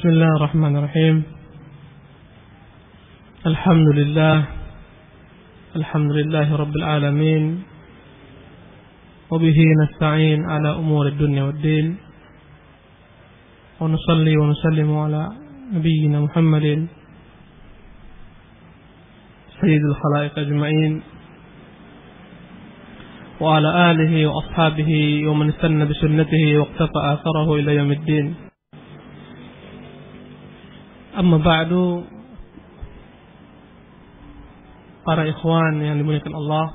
Bismillahirrahmanirrahim. Alhamdulillahi rabbil alamin. Wa bihi nasta'in ala umuri dunya waddin. Wa nusalli wa nusallimu ala nabiyyina Muhammadin sayyidil khalaiq ajma'in wa ala alihi wa ashabihi wa man istanna bi sunnatihi wa iqtafa atharahu ila yaumiddin. Amma ba'du, para ikhwan yang dimuliakan Allah,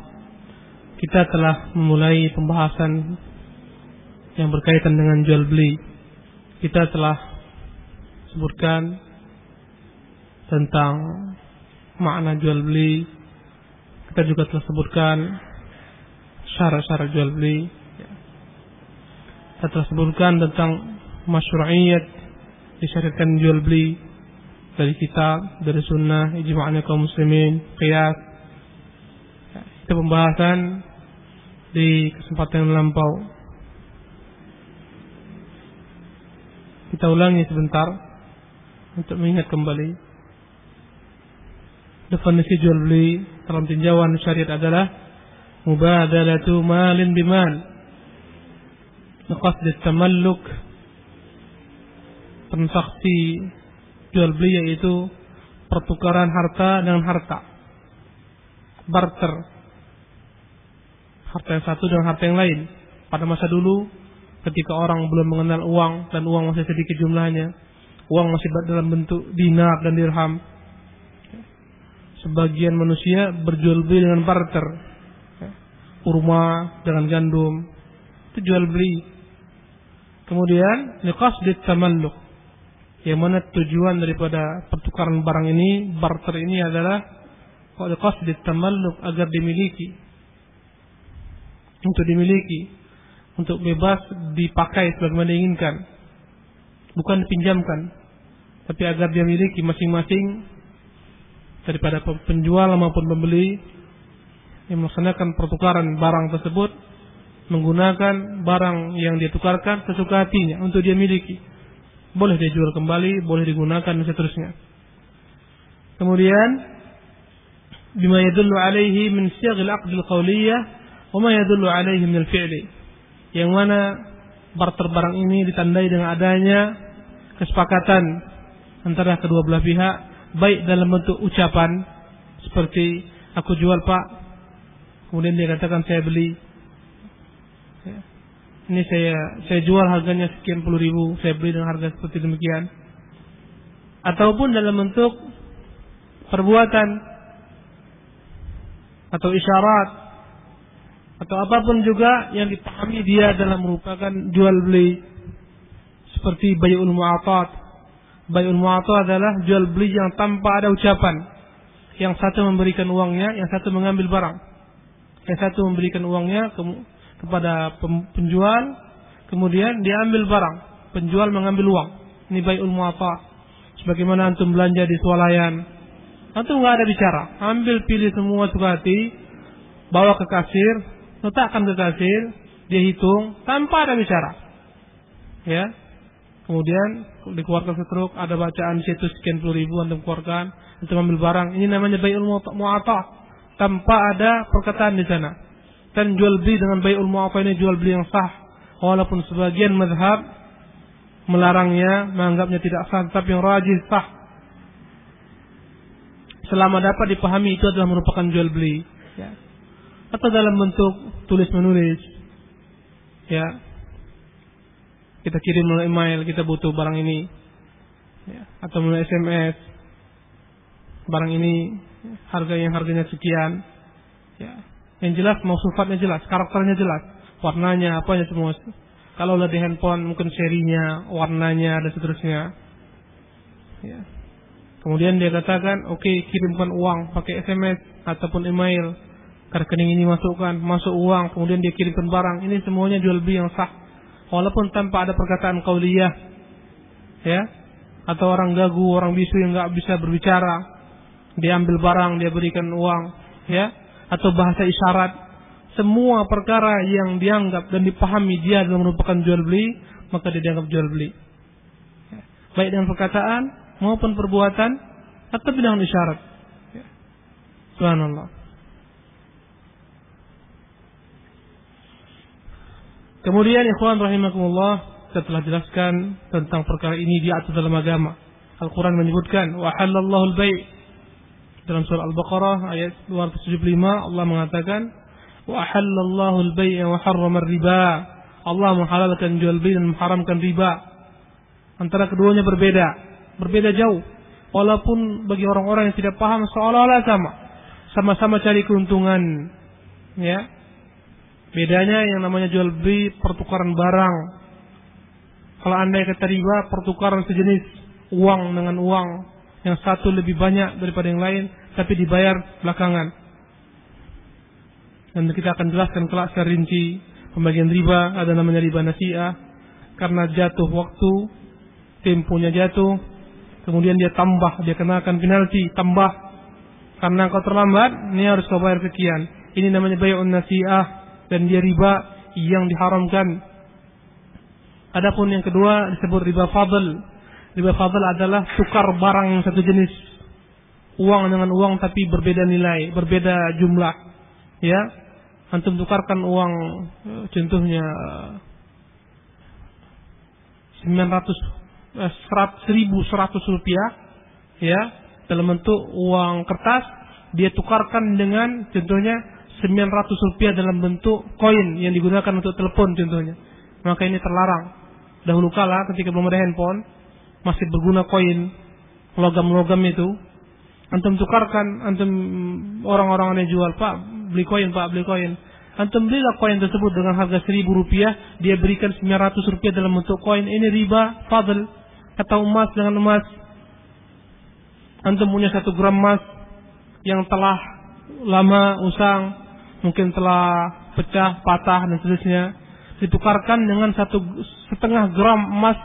kita telah memulai pembahasan yang berkaitan dengan jual beli. Kita telah sebutkan tentang makna jual beli. Kita juga telah sebutkan syarat-syarat jual beli. Kita telah sebutkan tentang masyru'iyat disyariatkan jual beli dari kitab, dari sunnah, ijma'nya kaum muslimin, qiyas. Itu pembahasan di kesempatan yang melampau. Kita ulangi sebentar untuk mengingat kembali. Definisi jual beli dalam tinjauan syariat adalah mubadalatu malin bimal biqasd at-tamalluk. Transaksi jual beli yaitu pertukaran harta dengan harta, barter, harta yang satu dengan harta yang lain. Pada masa dulu ketika orang belum mengenal uang dan uang masih sedikit jumlahnya, uang masih dalam bentuk dinar dan dirham, sebagian manusia berjual beli dengan barter, kurma dengan gandum, itu jual beli. Kemudian liqasdit tamalluk, yang mana tujuan daripada pertukaran barang ini, barter ini adalah liqasdit tamalluk, agar dimiliki, untuk dimiliki, untuk bebas dipakai sebagaimana diinginkan, bukan dipinjamkan, tapi agar dia miliki masing-masing daripada penjual maupun pembeli yang melaksanakan pertukaran barang tersebut menggunakan barang yang dia tukarkan sesuka hatinya untuk dia miliki. Boleh dia jual kembali, boleh digunakan dan seterusnya. Kemudian bima yadullu alaihi min siyagil aqdil qawliyah wa ma yadullu alaihi min al-fi'li, yang mana barter barang ini ditandai dengan adanya kesepakatan antara kedua belah pihak, baik dalam bentuk ucapan seperti aku jual pak, kemudian dia katakan saya beli, ini saya jual harganya sekian puluh ribu, saya beli dengan harga seperti demikian. Ataupun dalam bentuk perbuatan atau isyarat atau apapun juga yang dipahami dia dalam merupakan jual beli, seperti bai'ul mu'atat. Bai'ul mu'atat adalah jual beli yang tanpa ada ucapan. Yang satu memberikan uangnya, yang satu mengambil barang. Yang satu memberikan uangnya kepada penjual, kemudian dia ambil barang, penjual mengambil uang. Ini bai'ul mu'atat. Sebagaimana antum belanja di swalayan, antum enggak ada bicara, ambil pilih semua suka hati, bawa ke kasir, letakkan ke kasir, dia hitung tanpa ada bicara. Ya. Kemudian dikeluarkan setruk, ada bacaan di situ sekian puluh ribu, antum keluarkan, antum ambil barang. Ini namanya bai'ul mu'atat, tanpa ada perkataan di sana. Dan jual beli dengan bai'ul mu'atat ini jual beli yang sah, walaupun sebagian mazhab melarangnya, menganggapnya tidak sah, tapi yang rajih sah. Selama dapat dipahami itu adalah merupakan jual beli, ya. Atau dalam bentuk tulis menulis, ya. Kita kirim melalui email, kita butuh barang ini, ya. Atau melalui SMS, barang ini harganya sekian, ya. Yang jelas mausufatnya jelas, karakternya jelas, warnanya apanya semua. Kalau di handphone mungkin serinya, warnanya dan seterusnya. Ya. Kemudian dia katakan, oke, kirimkan uang pakai SMS ataupun email. Ke rekening ini masuk uang, kemudian dia kirimkan barang. Ini semuanya jual beli yang sah, walaupun tanpa ada perkataan qauliyah, ya. Atau orang gagu, orang bisu yang enggak bisa berbicara, dia ambil barang, dia berikan uang, ya. Atau bahasa isyarat, semua perkara yang dianggap dan dipahami dia adalah merupakan jual beli, maka dia dianggap jual beli. baik dengan perkataan maupun perbuatan atau dengan isyarat. Subhanallah. Kemudian ikhwan rahimakumullah, kita telah jelaskan tentang perkara ini diatur dalam agama. Al-Quran menyebutkan wa halallahu al-bai'. Dalam surah Al-Baqarah ayat 275 Allah mengatakan wa halallahu al-bai' wa harrama ar-riba. Allah menghalalkan jual beli dan mengharamkan riba. Antara keduanya berbeda jauh. Walaupun bagi orang-orang yang tidak paham seolah-olah sama-sama cari keuntungan, ya. Bedanya yang namanya jual beli pertukaran barang. Kalau andai kata riba, pertukaran sejenis uang dengan uang, yang satu lebih banyak daripada yang lain, tapi dibayar belakangan. Dan kita akan jelaskan kelak secara rinci pembagian riba. Ada namanya riba nasi'ah, karena jatuh waktu, temponya jatuh, kemudian dia tambah, dia kenakan penalti, tambah. Karena kau terlambat, ini harus kau bayar sekian. Ini namanya bay'un nasi'ah, dan dia riba yang diharamkan. Adapun yang kedua disebut riba fadl. Riba fadl adalah tukar barang yang satu jenis, uang dengan uang tapi berbeda nilai, berbeda jumlah. Ya, antum tukarkan uang, contohnya 1.100 rupiah, ya, dalam bentuk uang kertas, dia tukarkan dengan contohnya 900 rupiah dalam bentuk koin yang digunakan untuk telepon contohnya. Maka ini terlarang. Dahulu kala ketika belum ada handphone, masih berguna koin, logam-logam itu. Antum tukarkan, antum orang-orang yang jual, Pak, beli koin, Pak, beli koin. Antum belilah koin tersebut dengan harga 1.000 rupiah, dia berikan 900 rupiah dalam bentuk koin. Ini riba fadl. Atau emas dengan emas. Antum punya 1 gram emas yang telah lama usang, mungkin telah pecah, patah dan seterusnya, ditukarkan dengan 1,5 gram emas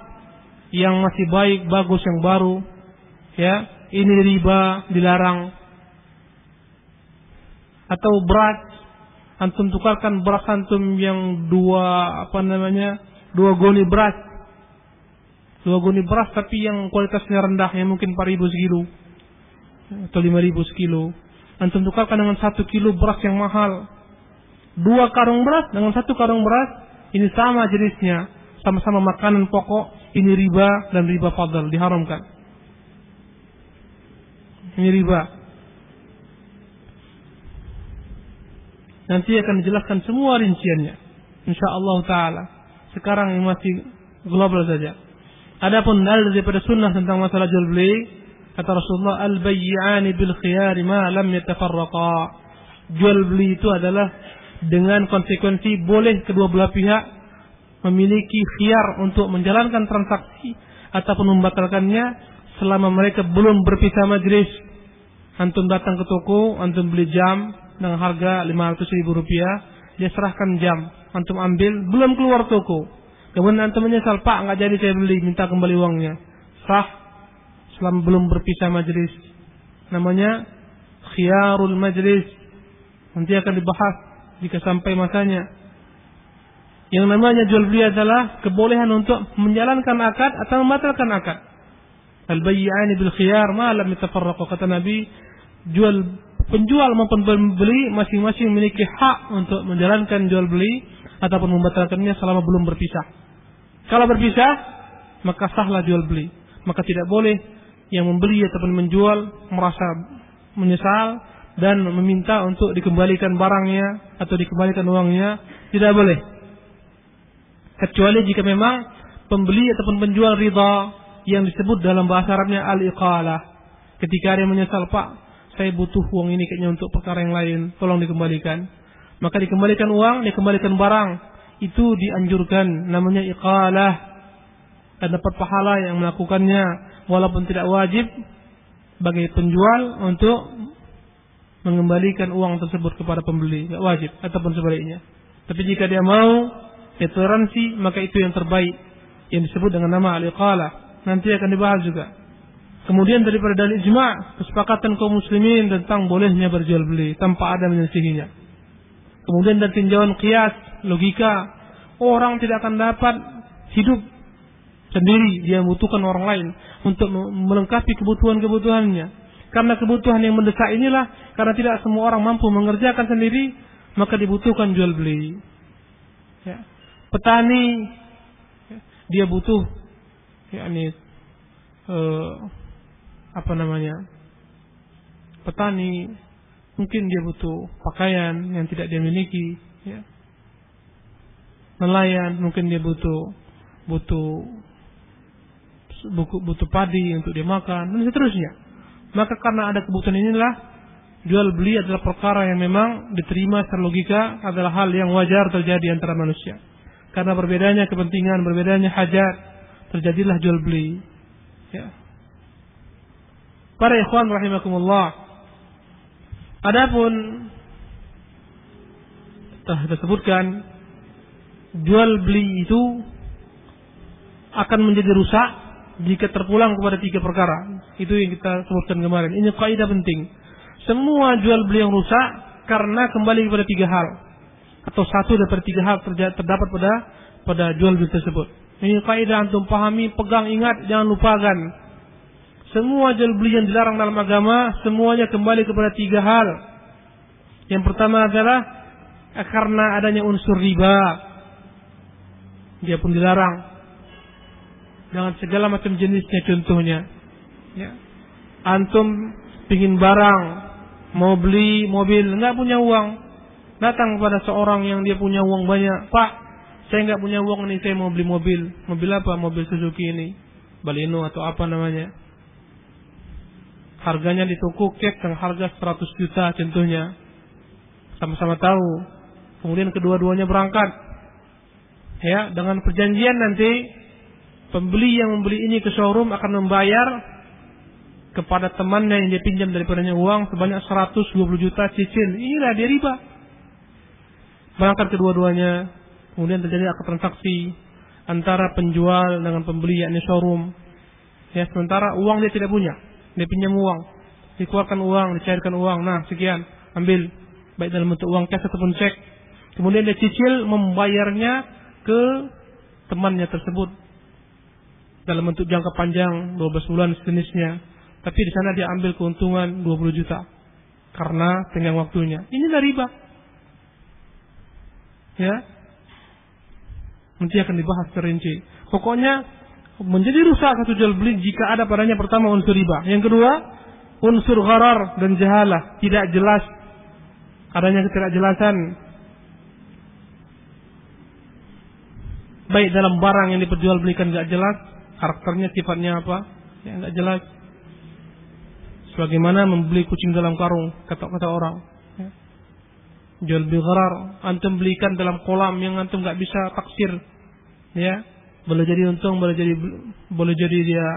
yang masih baik, bagus, yang baru. Ya, ini riba, dilarang. Atau beras, antum tukarkan beras antum yang 2 goni beras. 2 goni beras tapi yang kualitasnya rendah, yang mungkin 4.000 sekilo atau 5.000 sekilo. Antum tukarkan dengan 1 kilo beras yang mahal. 2 karung beras dengan 1 karung beras, ini sama jenisnya, sama-sama makanan pokok, ini riba dan riba fadl, diharamkan. Ini riba. Nanti akan dijelaskan semua rinciannya, insyaallah taala. Sekarang ini masih global saja. Adapun dalil daripada sunnah tentang masalah jual beli, kata Rasulullah, al-bay'ani bil khiyar ma lam yatafarraqa. Jual beli itu adalah dengan konsekuensi boleh kedua belah pihak memiliki khiyar untuk menjalankan transaksi ataupun membatalkannya selama mereka belum berpisah majlis. Antum datang ke toko, antum beli jam dengan harga 500.000 rupiah, dia serahkan jam, antum ambil, belum keluar toko. Kemudian antum menyesal, Pak, nggak jadi saya beli, minta kembali uangnya. Sah selama belum berpisah majlis. Namanya khiyarul majlis. Nanti akan dibahas jika sampai masanya. Yang namanya jual beli adalah kebolehan untuk menjalankan akad atau membatalkan akad. Al-bay'ani bil khiyar ma lam yatafarraqu. Kata Nabi, penjual maupun pembeli masing-masing memiliki hak untuk menjalankan jual beli ataupun membatalkannya selama belum berpisah. Kalau berpisah, maka sahlah jual beli. Maka tidak boleh yang membeli ataupun menjual merasa menyesal dan meminta untuk dikembalikan barangnya atau dikembalikan uangnya. Tidak boleh. Kecuali jika memang pembeli ataupun penjual ridha, yang disebut dalam bahasa Arabnya al-iqalah. Ketika dia menyesal, Pak, saya butuh uang ini kayaknya untuk perkara yang lain, tolong dikembalikan. Maka dikembalikan uang, dikembalikan barang. Itu dianjurkan, namanya iqalah, dan dapat pahala yang melakukannya, walaupun tidak wajib bagi penjual untuk mengembalikan uang tersebut kepada pembeli, tidak wajib, ataupun sebaliknya. Tapi jika dia mau toleransi, maka itu yang terbaik, yang disebut dengan nama al-iqalah. Nanti akan dibahas juga. Kemudian daripada dalil ijma', kesepakatan kaum muslimin tentang bolehnya berjual beli tanpa ada menyelisihinya. Kemudian dari tinjauan qiyas, logika, orang tidak akan dapat hidup sendiri, dia membutuhkan orang lain untuk melengkapi kebutuhan-kebutuhannya. Karena kebutuhan yang mendesak inilah, karena tidak semua orang mampu mengerjakan sendiri, maka dibutuhkan jual beli. Ya. Petani, dia butuh, petani mungkin dia butuh pakaian yang tidak dia miliki. Ya. Nelayan mungkin dia butuh padi untuk dia makan dan seterusnya. Maka karena ada kebutuhan inilah, jual beli adalah perkara yang memang diterima secara logika, adalah hal yang wajar terjadi antara manusia. Karena berbedanya kepentingan, berbedanya hajat, terjadilah jual beli. Ya. Para ikhwan rahimakumullah, adapun kita sebutkan jual beli itu akan menjadi rusak jika terpulang kepada 3 perkara. Itu yang kita sebutkan kemarin. Ini kaidah penting. Semua jual beli yang rusak karena kembali kepada 3 hal, atau satu daripada 3 hal terdapat pada jual beli tersebut. Ini kaidah antum pahami, pegang, ingat, jangan lupakan. Semua jual beli yang dilarang dalam agama semuanya kembali kepada 3 hal. Yang pertama adalah karena adanya unsur riba, dia pun dilarang. Dengan segala macam jenisnya, contohnya, ya. Antum pingin barang, mau beli mobil, nggak punya uang, datang kepada seorang yang dia punya uang banyak. Pak, saya nggak punya uang nih, saya mau beli mobil. Mobil apa? Mobil Suzuki ini, Baleno atau apa namanya. Harganya di toko dengan harga 100 juta contohnya. Sama-sama tahu. Kemudian kedua-duanya berangkat. Ya, dengan perjanjian nanti pembeli yang membeli ini ke showroom akan membayar kepada temannya yang dia pinjam daripadanya uang sebanyak 120 juta cicil. Inilah dia riba. Berangkat kedua-duanya, kemudian terjadi akad transaksi antara penjual dengan pembeli, yakni showroom. Ya, sementara uang dia tidak punya, dia pinjam uang, dikeluarkan uang, dicairkan uang. Nah, sekian, ambil, baik dalam bentuk uang cash ataupun cek. Kemudian dia cicil membayarnya ke temannya tersebut dalam bentuk jangka panjang 12 bulan sejenisnya. Tapi di sana dia ambil keuntungan 20 juta karena tenggang waktunya. Inilah riba. Ya. Nanti akan dibahas terinci. Pokoknya menjadi rusak satu jual beli jika ada padanya pertama unsur riba. Yang kedua, unsur gharar dan jahalah, tidak jelas. Adanya ketidakjelasan baik dalam barang yang diperjualbelikan enggak jelas, karakternya, sifatnya apa, ya enggak jelas. Sebagaimana membeli kucing dalam karung, kata orang. Ya. Jual beli gharar, antum belikan dalam kolam yang antum enggak bisa taksir, ya, boleh jadi untung, boleh jadi dia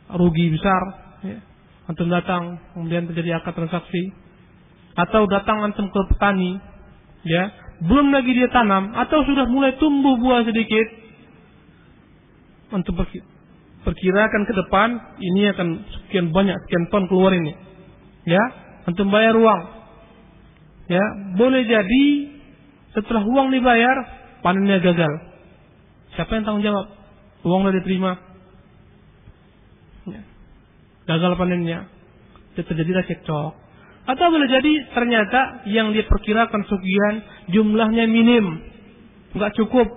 rugi besar. Ya. Antum datang, kemudian terjadi akad transaksi, atau datang antum ke petani, ya, belum lagi dia tanam, atau sudah mulai tumbuh buah sedikit, antum perkirakan ke depan ini akan sekian banyak, sekian ton keluar ini, ya, antum bayar uang, ya, boleh jadi setelah uang dibayar panennya gagal. Siapa yang tanggung jawab? Uang sudah diterima, ya, gagal panennya, terjadilah cekcok. Atau boleh jadi ternyata yang dia perkirakan sekian jumlahnya minim, nggak cukup,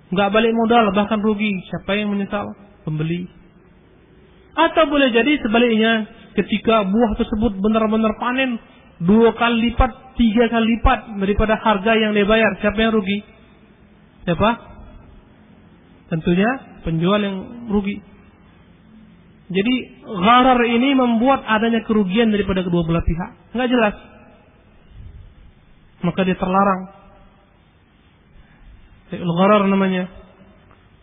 nggak balik modal, bahkan rugi. Siapa yang menyesal? Pembeli. Atau boleh jadi sebaliknya, ketika buah tersebut benar-benar panen 2 kali lipat, 3 kali lipat daripada harga yang dia bayar. Siapa yang rugi? Siapa? Tentunya penjual yang rugi. Jadi gharar ini membuat adanya kerugian daripada kedua belah pihak. Enggak jelas. Maka dia terlarang. Gharar namanya.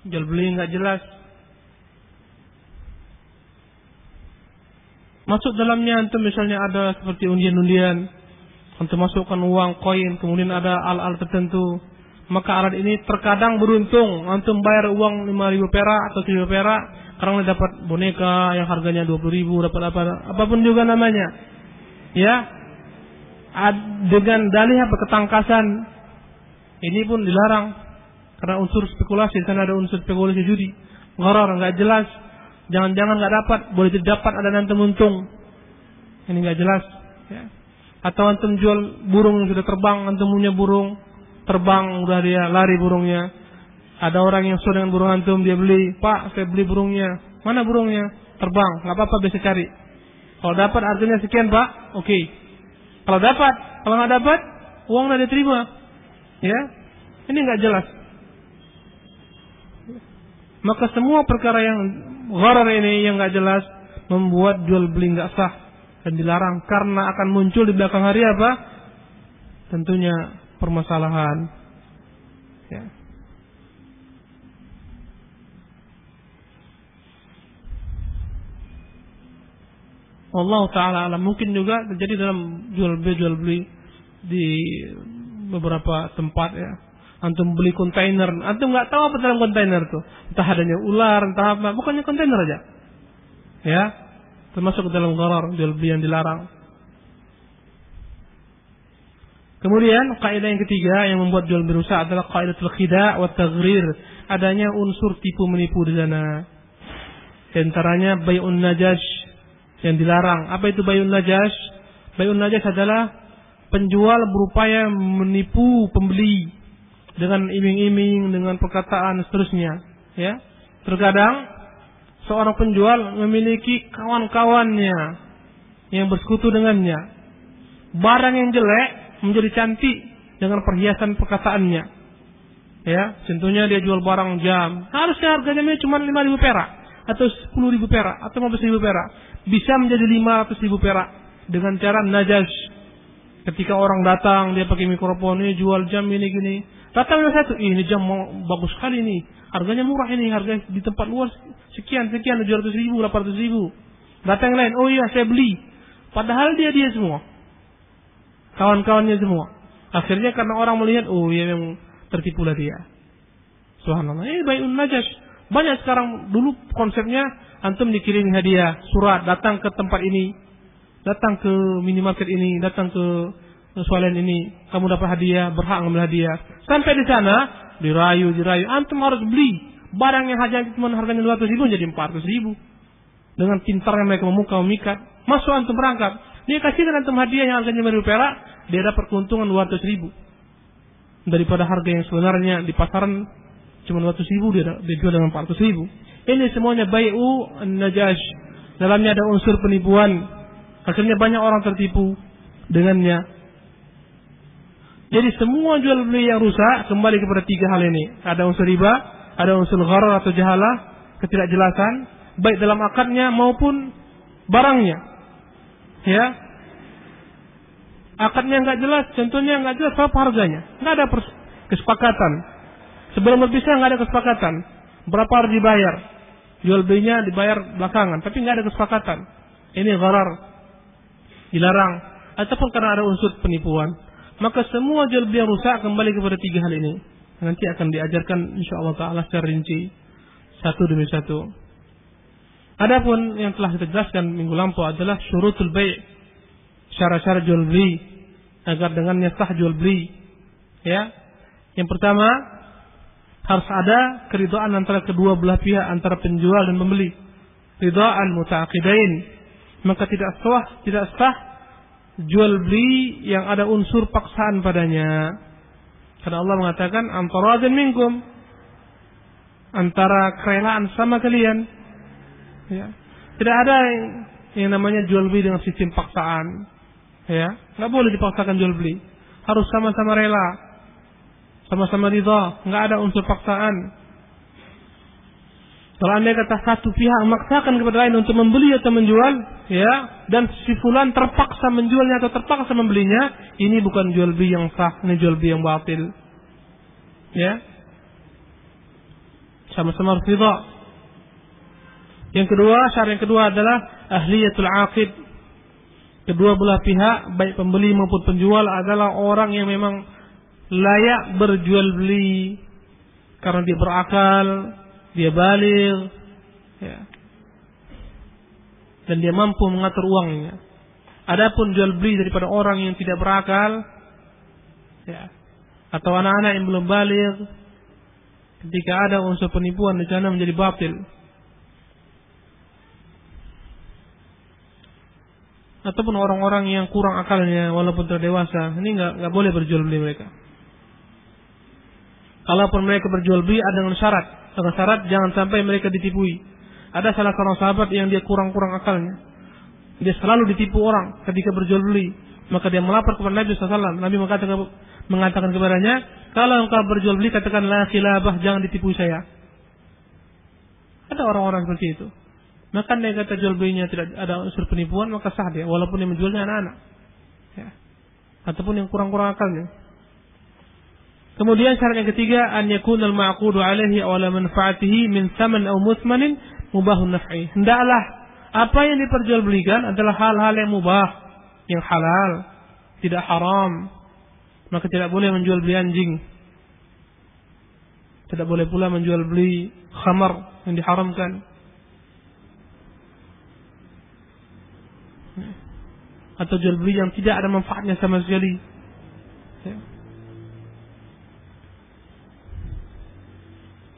Jual beli enggak jelas. Masuk dalamnya antum misalnya ada seperti undian-undian. Antum masukkan uang, koin, kemudian ada al-al tertentu. Maka alat ini terkadang beruntung. Antum bayar uang 5.000 perak atau 7.000 perak. Karena dapat boneka yang harganya 20.000, dapat apapun juga namanya, ya, dengan dalih apa, ketangkasan, ini pun dilarang karena unsur spekulasi. Di sana ada unsur spekulasi judi, gharar, nggak jelas. Jangan-jangan nggak dapat, boleh jadi dapat, ada nanti untung. Ini nggak jelas. Ya. Atau antum jual burung yang sudah terbang, antum punya burung terbang, udah dia lari burungnya. Ada orang yang sudah dengan burung antum, dia beli, Pak, saya beli burungnya. Mana burungnya? Terbang, nggak apa-apa, bisa cari. Kalau dapat harganya sekian, Pak, oke. Kalau dapat, kalau nggak dapat, uang nggak diterima. Ya, ini nggak jelas. Maka semua perkara yang gharar ini yang nggak jelas membuat jual beli nggak sah dan dilarang, karena akan muncul di belakang hari apa? Tentunya permasalahan. Ya. Allah Ta'ala alam. Mungkin juga terjadi dalam jual beli di beberapa tempat ya. Antum beli kontainer, antum nggak tahu apa dalam kontainer tuh. Entah adanya ular, entah apa, bukannya kontainer aja. Ya, termasuk dalam gharar, jual beli yang dilarang. Kemudian kaidah yang ketiga yang membuat jual beli rusak adalah qaidatul khida' wa taghrir. Adanya unsur tipu menipu di sana. Di antaranya bai'un najash yang dilarang. Apa itu bai'un najash? Bai'un najash adalah penjual berupaya menipu pembeli dengan iming-iming, dengan perkataan seterusnya. Ya, terkadang seorang penjual memiliki kawan-kawannya yang bersekutu dengannya. Barang yang jelek menjadi cantik dengan perhiasan perkataannya. Ya, contohnya dia jual barang jam, harusnya harganya cuma 5.000 perak atau 10.000 perak atau 15.000 perak, bisa menjadi 500.000 perak dengan cara najash. Ketika orang datang, dia pakai mikrofon, ini jual jam ini gini. Datang yang satu, ini jam bagus sekali ini, harganya murah ini, harga di tempat luar sekian, 700.000, 800.000. Datang yang lain, oh iya saya beli. Padahal dia semua, kawan-kawannya semua. Akhirnya karena orang melihat, oh iya yang tertipulah dia. Subhanallah, ini bai'un najash. Banyak sekarang, dulu konsepnya antum dikirimi hadiah, surat, datang ke tempat ini, datang ke minimarket ini, datang ke swalayan ini, kamu dapat hadiah, berhak ngambil hadiah. Sampai di sana dirayu, antum harus beli barang yang harganya 200.000 jadi 400.000. Dengan pintarnya mereka memikat, masuk antum berangkat, dia kasihkan antum hadiah yang harganya 5.000 perak, dia dapat keuntungan 200.000 daripada harga yang sebenarnya di pasaran cuma 200.000, dia jual dengan 400.000. Ini semuanya bai'u najash, dalamnya ada unsur penipuan. Akhirnya banyak orang tertipu dengannya. Jadi semua jual beli yang rusak kembali kepada tiga hal ini. Ada unsur riba, ada unsur gharar atau jahalah, ketidakjelasan, baik dalam akadnya maupun barangnya. Ya, akadnya nggak jelas, contohnya nggak jelas berapa harganya, nggak ada kesepakatan. Sebelum berpisah nggak ada kesepakatan, berapa harus dibayar, jual belinya dibayar belakangan, tapi nggak ada kesepakatan. Ini gharar, dilarang, ataupun karena ada unsur penipuan. Maka semua jual beli yang rusak kembali kepada tiga hal ini. Nanti akan diajarkan insyaallah ta'ala secara rinci satu demi satu. Adapun yang telah kita jelaskan minggu lampau adalah syurutul bai', syarat-syarat jual beli agar dengannya sah jual beli. Ya, yang pertama harus ada keridhaan antara kedua belah pihak, antara penjual dan pembeli. Ridha'al muta'aqidain. Maka tidak sah jual beli yang ada unsur paksaan padanya. Karena Allah mengatakan antaradin minkum, antara kerelaan sama kalian. Ya. Tidak ada yang namanya jual beli dengan sistem paksaan. Ya, nggak boleh dipaksakan jual beli. Harus sama-sama rela, sama-sama ridha, nggak ada unsur paksaan. Kalau anda kata satu pihak memaksakan kepada lain untuk membeli atau menjual, ya, dan si fulan terpaksa menjualnya atau terpaksa membelinya, ini bukan jual beli yang sah, ini jual beli yang batil. Ya, sama-sama harus ridha. Yang kedua, syarat yang kedua adalah ahliyatul aqid. Kedua belah pihak, baik pembeli maupun penjual, adalah orang yang memang layak berjual beli karena dia berakal, dia baligh, ya, dan dia mampu mengatur uangnya. Adapun jual beli daripada orang yang tidak berakal, ya, atau anak-anak yang belum baligh, Ketika ada unsur penipuan di sana menjadi batil. Ataupun orang-orang yang kurang akalnya walaupun telah dewasa, ini nggak boleh berjual beli mereka. Kalaupun mereka berjual beli ada dengan syarat jangan sampai mereka ditipui. Ada salah seorang sahabat yang dia kurang akalnya, dia selalu ditipu orang ketika berjual beli, maka dia melapor kepada Nabi SAW. Nabi mengatakan kepadanya, kalau engkau berjual beli katakan la khilabah, jangan ditipu saya. Ada orang-orang seperti itu. Maka dia kata jual belinya tidak ada unsur penipuan, maka sah dia, walaupun yang menjualnya anak-anak, ya. Ataupun yang kurang akalnya. Kemudian syarat yang ketiga, an yakuna al-ma'qudu alaihi aw ala manfaatihi min thaman aw muthmanin mubahun naf'i. Hendaklah apa yang diperjualbelikan adalah hal-hal yang mubah, yang halal, tidak haram. Maka tidak boleh menjual beli anjing. Tidak boleh pula menjual beli khamar yang diharamkan. Atau jual beli yang tidak ada manfaatnya sama sekali. Ya.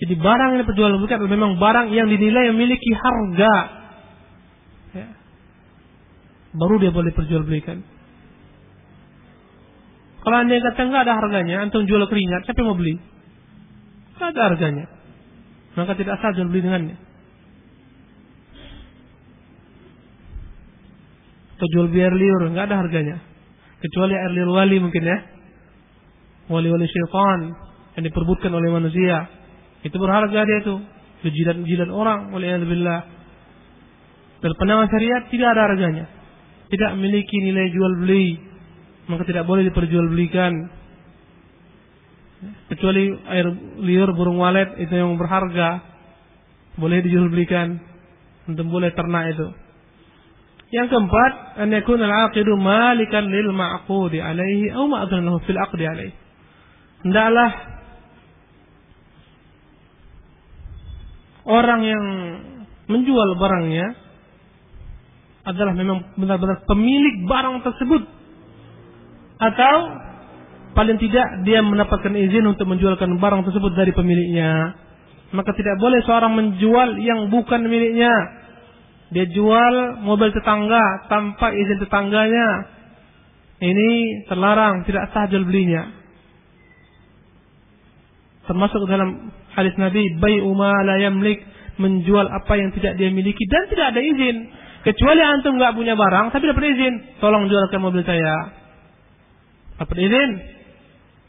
Jadi barang yang diperjualbelikan adalah memang barang yang dinilai memiliki harga. Ya. Baru dia boleh perjualbelikan. Kalau anda kata enggak ada harganya, antum jual keringat, siapa yang mau beli? Enggak ada harganya, maka tidak sah jual beli dengannya. Atau jual beli air liur, enggak ada harganya, kecuali air liur wali mungkin ya, wali-wali syaitan yang diperbutkan oleh manusia, itu berharga dia itu, jilat orang, waliyadzubillah. Dari pandangan syariat tidak ada harganya, tidak memiliki nilai jual beli, maka tidak boleh diperjualbelikan. Kecuali air liur burung walet itu yang berharga, boleh dijualbelikan, untuk boleh ternak itu. Yang keempat, an yakuna al-aqidu malikan lil ma'qudi alaihi aw ma'dhan lahu fil aqdi alaihi. Hendaklah orang yang menjual barangnya adalah memang benar-benar pemilik barang tersebut, atau paling tidak dia mendapatkan izin untuk menjualkan barang tersebut dari pemiliknya. Maka tidak boleh seorang menjual yang bukan miliknya. Dia jual mobil tetangga tanpa izin tetangganya, ini terlarang, tidak sah jual belinya. Termasuk dalam hadis Nabi, bai'u ma la yamlik, menjual apa yang tidak dia miliki dan tidak ada izin. Kecuali antum enggak punya barang tapi dapat izin, tolong jualkan mobil saya. Dapat izin,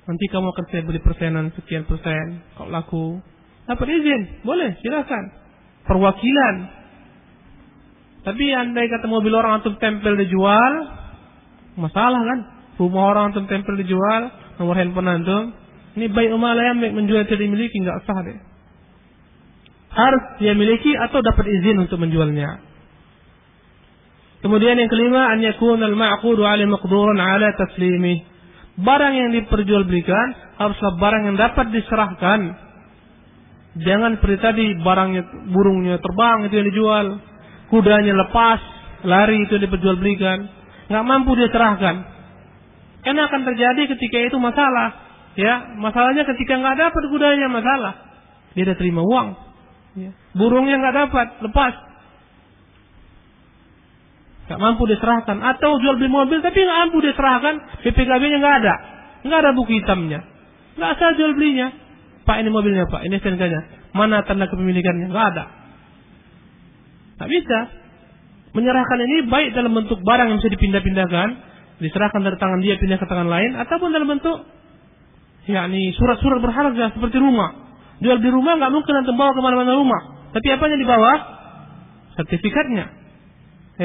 nanti kamu akan saya beli persenan sekian persen kalau laku. Dapat izin, boleh, silakan. Perwakilan. Tapi andai kata mobil orang antum tempel dijual, masalah kan? Rumah orang antum tempel dijual, nomor handphone antum, ini baik umma la yamlik, menjual tidak dimiliki, enggak sah deh. Harus dia miliki atau dapat izin untuk menjualnya. Kemudian yang kelima, an yakuna al-ma'qudu 'ala maqduran 'ala taslimi. Barang yang diperjualbelikan haruslah barang yang dapat diserahkan. Jangan seperti tadi, barangnya burungnya terbang itu yang dijual, kudanya lepas lari itu yang diperjualbelikan, nggak mampu dia serahkan. Karena akan terjadi ketika itu masalah, ya masalahnya ketika nggak dapat kudanya masalah, dia udah terima uang, ya. Burungnya nggak dapat, lepas, nggak mampu diserahkan. Atau jual beli mobil tapi nggak mampu diserahkan, BPKB-nya nggak ada buku hitamnya, nggak asal jual belinya. Pak, ini mobilnya Pak, ini STNK-nya, mana tanda kepemilikannya? Nggak ada. Nggak bisa. Menyerahkan ini baik dalam bentuk barang yang bisa dipindah-pindahkan, diserahkan dari tangan dia pindah ke tangan lain, ataupun dalam bentuk yakni surat-surat berharga seperti rumah. Jual di rumah nggak mungkin antum bawa kemana-mana rumah, tapi apanya dibawa? Sertifikatnya,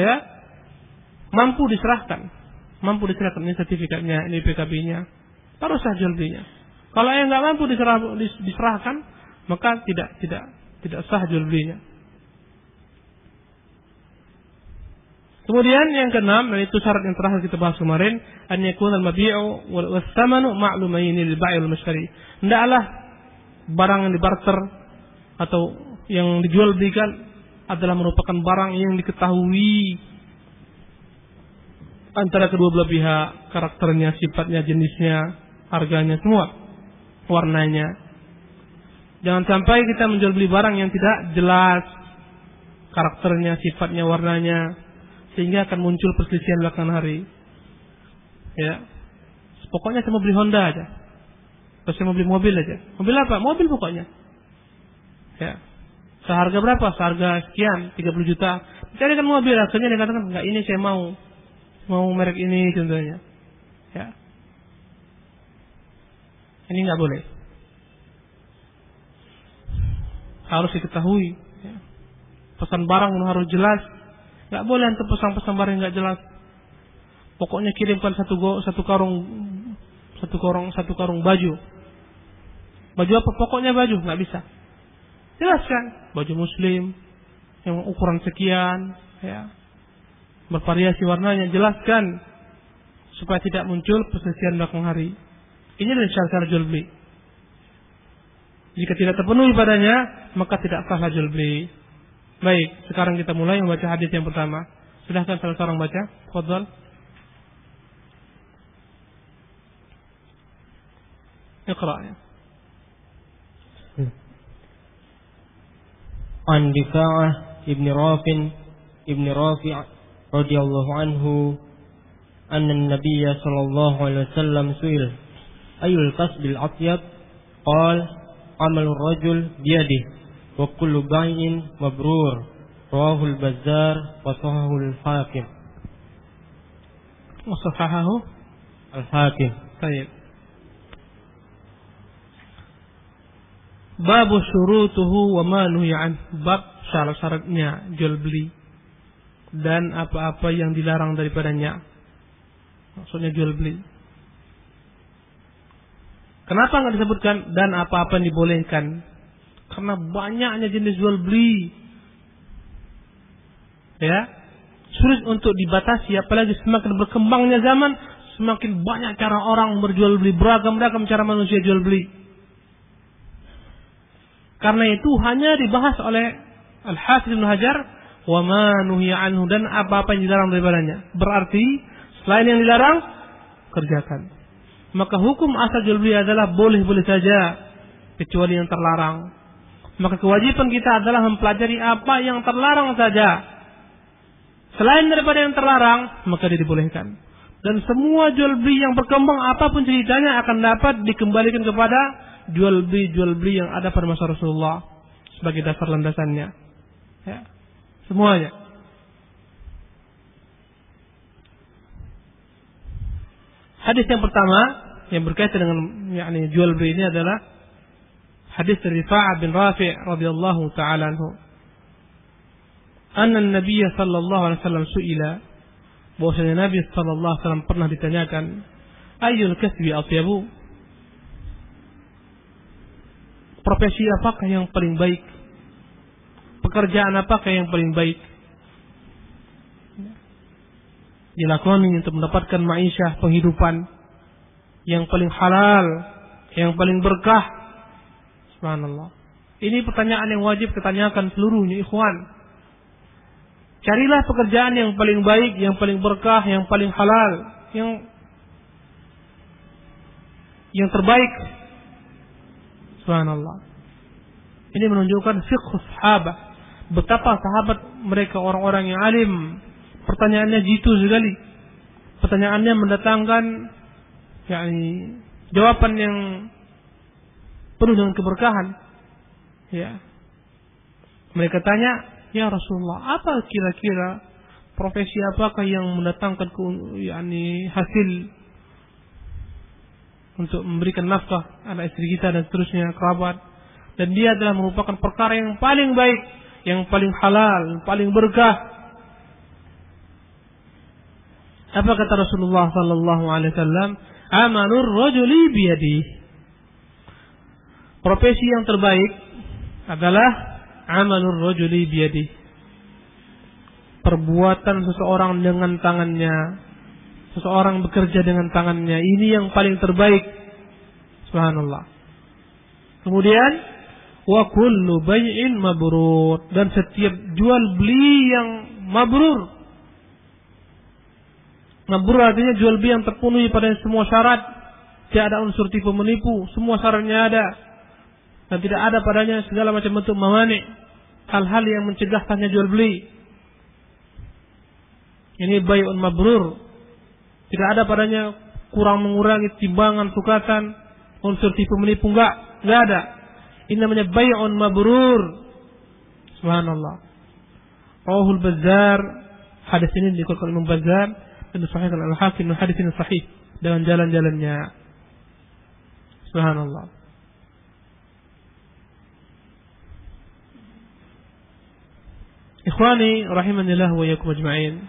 ya, mampu diserahkan ini sertifikatnya, ini PKB-nya, baru sah jual belinya. Kalau yang nggak mampu diserahkan, maka tidak sah jual belinya. Kemudian yang keenam, dan itu syarat yang terakhir kita bahas kemarin, an yakuna al-mabi'u wal thamanu ma'lumain lil bai' wal mushtari. Hendaklah barang yang dibarter atau yang dijual belikan adalah merupakan barang yang diketahui antara kedua belah pihak, karakternya, sifatnya, jenisnya, harganya, semua, warnanya. Jangan sampai kita menjual beli barang yang tidak jelas karakternya, sifatnya, warnanya, sehingga akan muncul perselisihan belakangan hari. Ya. Pokoknya saya mau beli Honda aja. Terus saya mau beli mobil aja. Mobil apa? Mobil pokoknya. Ya. Seharga berapa? Seharga sekian, 30 juta. Carikan mobil, akhirnya dia katakan, enggak, ini saya mau merek ini contohnya. Ya. Ini enggak boleh. Harus diketahui. Ya. Pesan barang harus jelas. Enggak boleh untuk pesan-pesan barang enggak jelas. Pokoknya kirimkan satu karung baju. Baju apa? Pokoknya baju, enggak bisa. Jelaskan, baju muslim yang ukuran sekian, ya. Bervariasi warnanya, jelaskan supaya tidak muncul perselisihan belakang hari. Ini adalah syarat jual beli. Jika tidak terpenuhi padanya, maka tidak sah jual beli. Baik, sekarang kita mulai membaca hadis yang pertama. Silahkan salah seorang baca. Fadhal. Iqra'. An Difa'ah ibn Rafi' radhiyallahu anhu anna an-nabiy sallallahu alaihi wasallam su'il ayyul kasbil atyab qala amalur rajul biyadihi wa kullu bai'in mabrur rawahu al-Bazzar wa sahahahu al-Hakim wa sahahahu al-Hakim. Baik. Bab syurutuhu wa ma nuhiya an. Bab syarat-syaratnya jual beli dan apa-apa yang dilarang daripadanya. Maksudnya jual beli. Kenapa enggak disebutkan dan apa-apa yang dibolehkan? Karena banyaknya jenis jual beli. Ya. Sulit untuk dibatasi, apalagi semakin berkembangnya zaman, semakin banyak cara orang berjual beli, beragam-ragam cara manusia jual beli. Karena itu hanya dibahas oleh Al-Hafiz Ibnu Hajar wa ma nuhiya anhu, dan apa-apa yang dilarang daripadanya. Berarti selain yang dilarang kerjakan. Maka hukum asal jual beli adalah boleh-boleh saja kecuali yang terlarang. Maka kewajiban kita adalah mempelajari apa yang terlarang saja. Selain daripada yang terlarang, maka dia dibolehkan. Dan semua jual beli yang berkembang apapun ceritanya akan dapat dikembalikan kepada jual beli yang ada pada masa Rasulullah sebagai dasar landasannya. Ya. Semuanya. Hadis yang pertama yang berkaitan dengan jual beli ini adalah hadis dari Rifa'ah bin Rafi' radhiyallahu taala anhu. Anna an-nabiy sallallahu alaihi wasallam su'ila, bahwasanya Nabi sallallahu alaihi wasallam pernah ditanyakan, ayyul kasbi atyabu? Profesi apakah yang paling baik? Pekerjaan apakah yang paling baik? Dilakoni untuk mendapatkan ma'isyah, penghidupan yang paling halal, yang paling berkah. Subhanallah. Ini pertanyaan yang wajib ditanyakan seluruhnya ikhwan. Carilah pekerjaan yang paling baik, yang paling berkah, yang paling halal, yang terbaik. Subhanallah. Ini menunjukkan fiqh sahabat. Betapa sahabat mereka orang-orang yang alim. Pertanyaannya jitu sekali. Pertanyaannya mendatangkan jawaban yang penuh dengan keberkahan. Ya. Mereka tanya, ya Rasulullah, apa kira-kira profesi apakah yang mendatangkan hasil untuk memberikan nafkah anak istri kita dan seterusnya, kerabat, dan dia adalah merupakan perkara yang paling baik, yang paling halal, yang paling berkah. Apa kata Rasulullah sallallahu alaihi wasallam? Amalur rajuli biyadihi. Profesi yang terbaik adalah amalur rajuli biyadihi. Perbuatan seseorang dengan tangannya. Seseorang bekerja dengan tangannya, ini yang paling terbaik. Subhanallah. Kemudian wa kullu bai'in mabrur, dan setiap jual beli yang mabrur. Mabrur artinya jual beli yang terpenuhi pada semua syarat, tidak ada unsur tipu menipu, semua syaratnya ada. dan tidak ada padanya segala macam bentuk mawani, hal-hal yang mencegah sahnya jual beli. Ini bai'un mabrur. Tidak ada padanya kurang mengurangi timbangan, sukatan, unsur tipu menipu, enggak ada. Ini namanya bai'un mabrur. Subhanallah. Rawahul Bazzar, hadis ini dikeluarkan Imam Bazzar dan disahihkan Al-Hakim, hadis ini sahih dengan jalan-jalannya. Subhanallah. Ikhwani rahimanillah wa iyyakum ajma'in.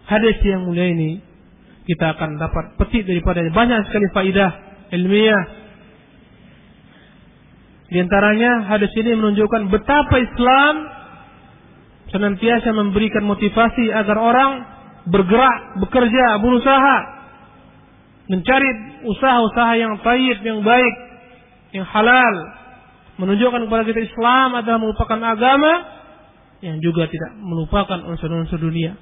Hadis yang mulia ini kita akan dapat petik daripadanya banyak sekali faidah ilmiah. Di antaranya hadis ini menunjukkan betapa Islam senantiasa memberikan motivasi agar orang bergerak, bekerja, berusaha, mencari usaha-usaha yang thayyib, yang baik, yang halal. Menunjukkan kepada kita Islam adalah merupakan agama yang juga tidak melupakan unsur-unsur dunia.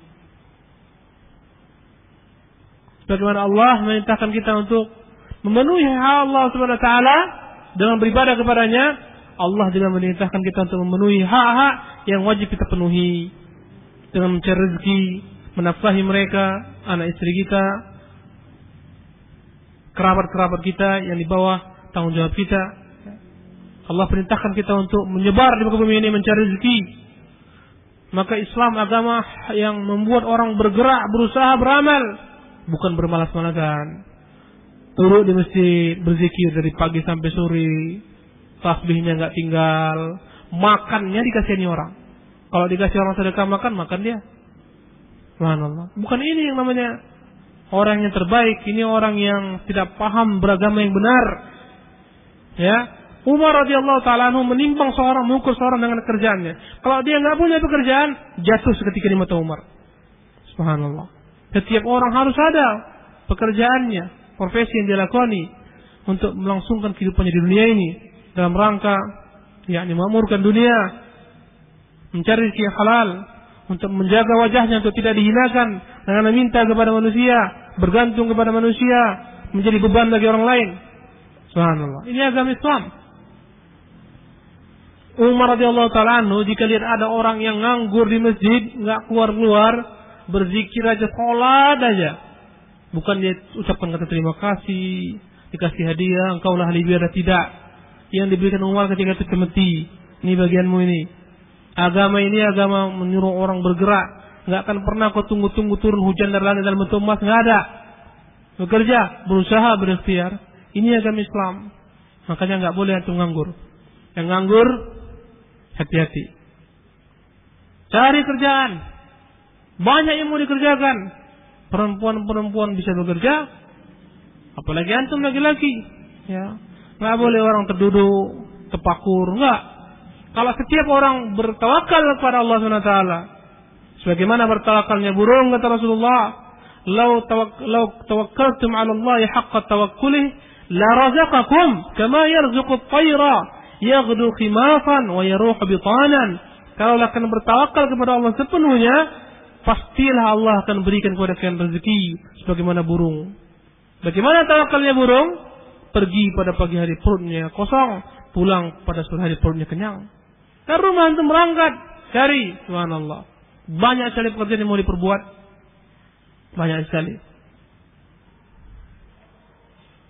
Bagaimana Allah memerintahkan kita untuk memenuhi hak Allah Subhanahu wa taala dengan beribadah kepadanya, Allah juga memerintahkan kita untuk memenuhi hak-hak yang wajib kita penuhi dengan mencari rezeki, menafkahi mereka, anak istri kita, kerabat-kerabat kita yang di bawah tanggung jawab kita. Allah perintahkan kita untuk menyebar di muka bumi ini mencari rezeki. Maka Islam agama yang membuat orang bergerak, berusaha, beramal, bukan bermalas-malasan. Turun di masjid, berzikir dari pagi sampai sore, tasbihnya enggak tinggal, makannya dikasihani orang. Kalau dikasih orang sedekah makan dia. Subhanallah. Bukan ini yang namanya orang yang terbaik, ini orang yang tidak paham beragama yang benar. Ya. Umar radhiyallahu taala anhu menimbang seorang, mengukur seorang dengan kerjaannya. Kalau dia enggak punya pekerjaan, jatuh seketika di mata Umar. Subhanallah. Setiap orang harus ada pekerjaannya, profesi yang dilakoni untuk melangsungkan kehidupannya di dunia ini dalam rangka yakni memakmurkan dunia, mencari rezeki yang halal, untuk menjaga wajahnya untuk tidak dihinakan dengan meminta kepada manusia, bergantung kepada manusia, menjadi beban bagi orang lain. Subhanallah. Ini agama Islam. Umar radhiyallahu taala anhu jika lihat ada orang yang nganggur di masjid, enggak keluar-keluar, berzikir aja, salat aja, bukan dia ucapkan kata terima kasih, dikasih hadiah, engkaulah ahli ibadah, tidak. Yang diberikan Umar ketika itu cemeti, ini bagianmu ini. Agama ini agama menyuruh orang bergerak. Enggak akan pernah kau tunggu-tunggu turun hujan dari langit dalam bentuk emas, enggak ada. Bekerja, berusaha, berikhtiar. Ini agama Islam. Makanya enggak boleh antum nganggur. Yang nganggur hati-hati. Cari kerjaan. Banyak yang mau dikerjakan. Perempuan-perempuan bisa bekerja, apalagi antum laki-laki. Ya, nggak boleh orang terduduk, terpakur, enggak. Kalau setiap orang bertawakal kepada Allah SWT, sebagaimana bertawakalnya burung, kata Rasulullah, "Lau tawakkaltum 'ala Allah haqqa tawakkulih, la razaqakum kama yarzuqu at-tayra, yaghdu khimafan wa yaruhu bitanan." Kalau akan bertawakal kepada Allah sepenuhnya, pastilah Allah akan berikan kepada kalian rezeki sebagaimana burung. Bagaimana tawakalnya burung? Pergi pada pagi hari perutnya kosong, pulang pada sore hari perutnya kenyang. Dan rumah antum berangkat, cari, subhanallah. Banyak sekali pekerjaan yang mau diperbuat. Banyak sekali.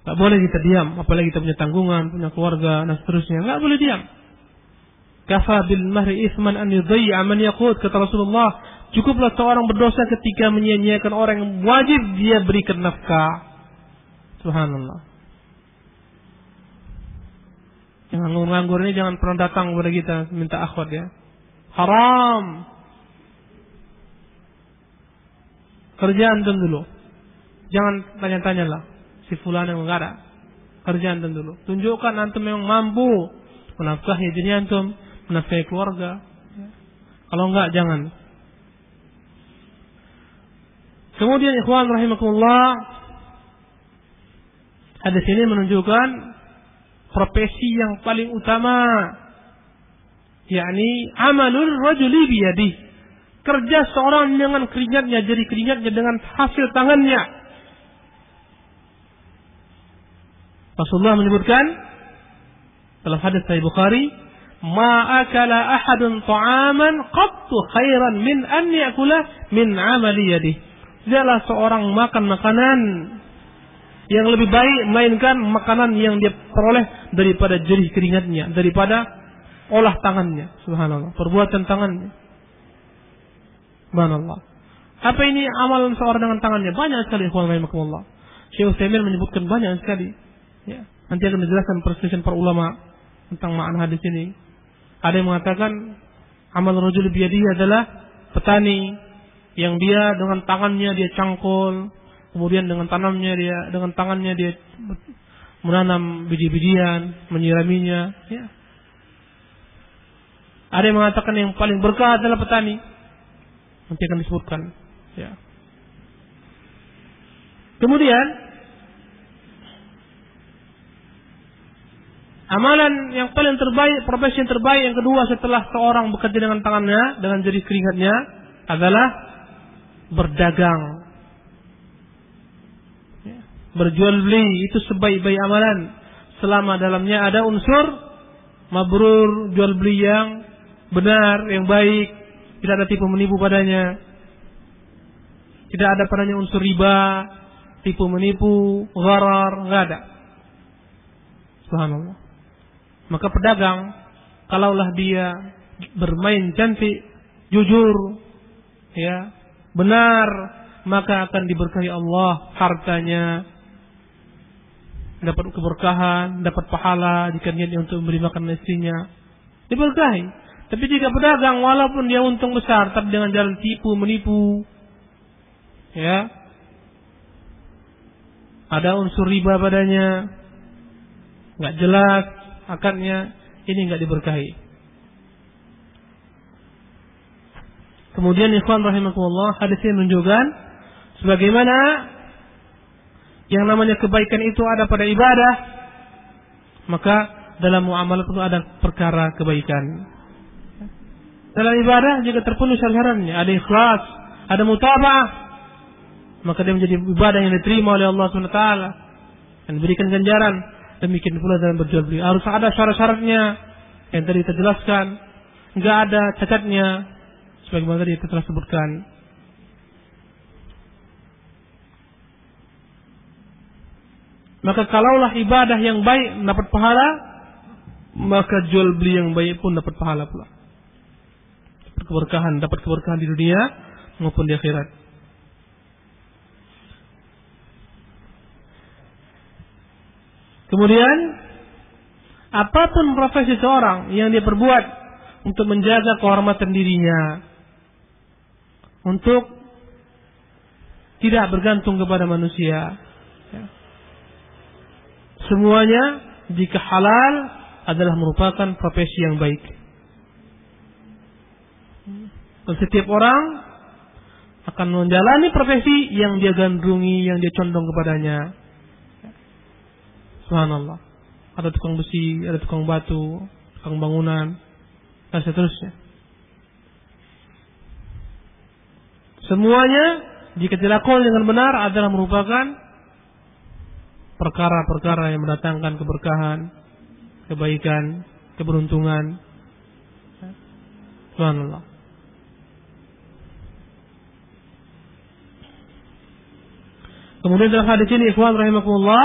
Tak boleh kita diam, apalagi kita punya tanggungan, punya keluarga, dan seterusnya. Tak boleh diam. Kafa bil mahri isman an yudhi'a man yaqut, kata Rasulullah. Cukuplah seorang berdosa ketika menyia-nyiakan orang yang wajib dia berikan nafkah. Subhanallah. Yang nganggur ini jangan pernah datang kepada kita minta akhwat ya. Haram. Kerjaan dulu. Jangan tanya-tanya lah. Si fulan yang enggak ada. Kerjaan dulu. Tunjukkan antum yang mampu menafkahi diri antum, menafkahi keluarga. Kalau enggak jangan. Kemudian ikhwan rahimakumullah, hadis ini menunjukkan profesi yang paling utama, yakni amalul rajuli biyadih, kerja seorang dengan keringatnya, jari keringatnya, dengan hasil tangannya. Rasulullah menyebutkan Dalam hadis Sahih Bukhari, "Ma akala ahadun ta'aman qattu khairan min an ya'kula min 'amali yadihi." Tidaklah seorang makan makanan yang lebih baik melainkan makanan yang dia peroleh daripada jerih keringatnya, daripada olah tangannya. Subhanallah, perbuatan tangannya. Subhanallah. Apa ini amalan seorang dengan tangannya? Banyak sekali, ikhwan rahimakumullah. Syekh Utsaimin menyebutkan banyak sekali. Ya, nanti akan dijelaskan perselisihan para ulama tentang makna hadis ini. Ada yang mengatakan amal rajul biyadihi adalah petani yang dia dengan tangannya dia cangkul, kemudian dengan tangannya dia menanam biji-bijian, menyiraminya. Ya. Ada yang mengatakan yang paling berkah adalah petani. Nanti akan disebutkan. Ya. Kemudian amalan yang paling terbaik, profesi yang terbaik yang kedua setelah seorang bekerja dengan tangannya, dengan jari keringatnya adalah berdagang. Ya. Berjual beli itu sebaik-baik amalan selama dalamnya ada unsur mabrur, jual beli yang benar, yang baik, tidak ada tipu menipu padanya. Tidak ada padanya unsur riba, tipu menipu, gharar, enggak ada. Subhanallah. Maka pedagang, kalaulah dia bermain cantik, jujur, ya, benar, maka akan diberkahi Allah hartanya, dapat keberkahan, dapat pahala jika niatnya untuk memberi makan istrinya, diberkahi. Tapi jika pedagang walaupun dia untung besar, tapi dengan jalan tipu menipu, ya, ada unsur riba padanya, nggak jelas akarnya, ini nggak diberkahi. Kemudian ikhwan rahimakumullah, hadis ini menunjukkan sebagaimana yang namanya kebaikan itu ada pada ibadah, maka dalam muamalah itu ada perkara kebaikan. Dalam ibadah juga terpenuhi syarat-syaratnya, ada ikhlas, ada mutaba'ah, maka dia menjadi ibadah yang diterima oleh Allah SWT dan diberikan ganjaran. Demikian pula dalam berjual beli, harus ada syarat-syaratnya yang tadi kita jelaskan, enggak ada cacatnya sebagaimana tadi kita telah sebutkan. Maka kalaulah ibadah yang baik dapat pahala, maka jual beli yang baik pun dapat pahala pula. Dapat keberkahan di dunia maupun di akhirat. Kemudian apapun profesi seorang yang dia perbuat untuk menjaga kehormatan dirinya, untuk tidak bergantung kepada manusia, semuanya jika halal adalah merupakan profesi yang baik. Dan setiap orang akan menjalani profesi yang dia gandrungi, yang dia condong kepadanya. Subhanallah. Ada tukang besi, ada tukang batu, tukang bangunan, dan seterusnya. Semuanya jika dilakukan dengan benar adalah merupakan perkara-perkara yang mendatangkan keberkahan, kebaikan, keberuntungan. Subhanallah. Kemudian dalam hadis ini ikhwan rahimakumullah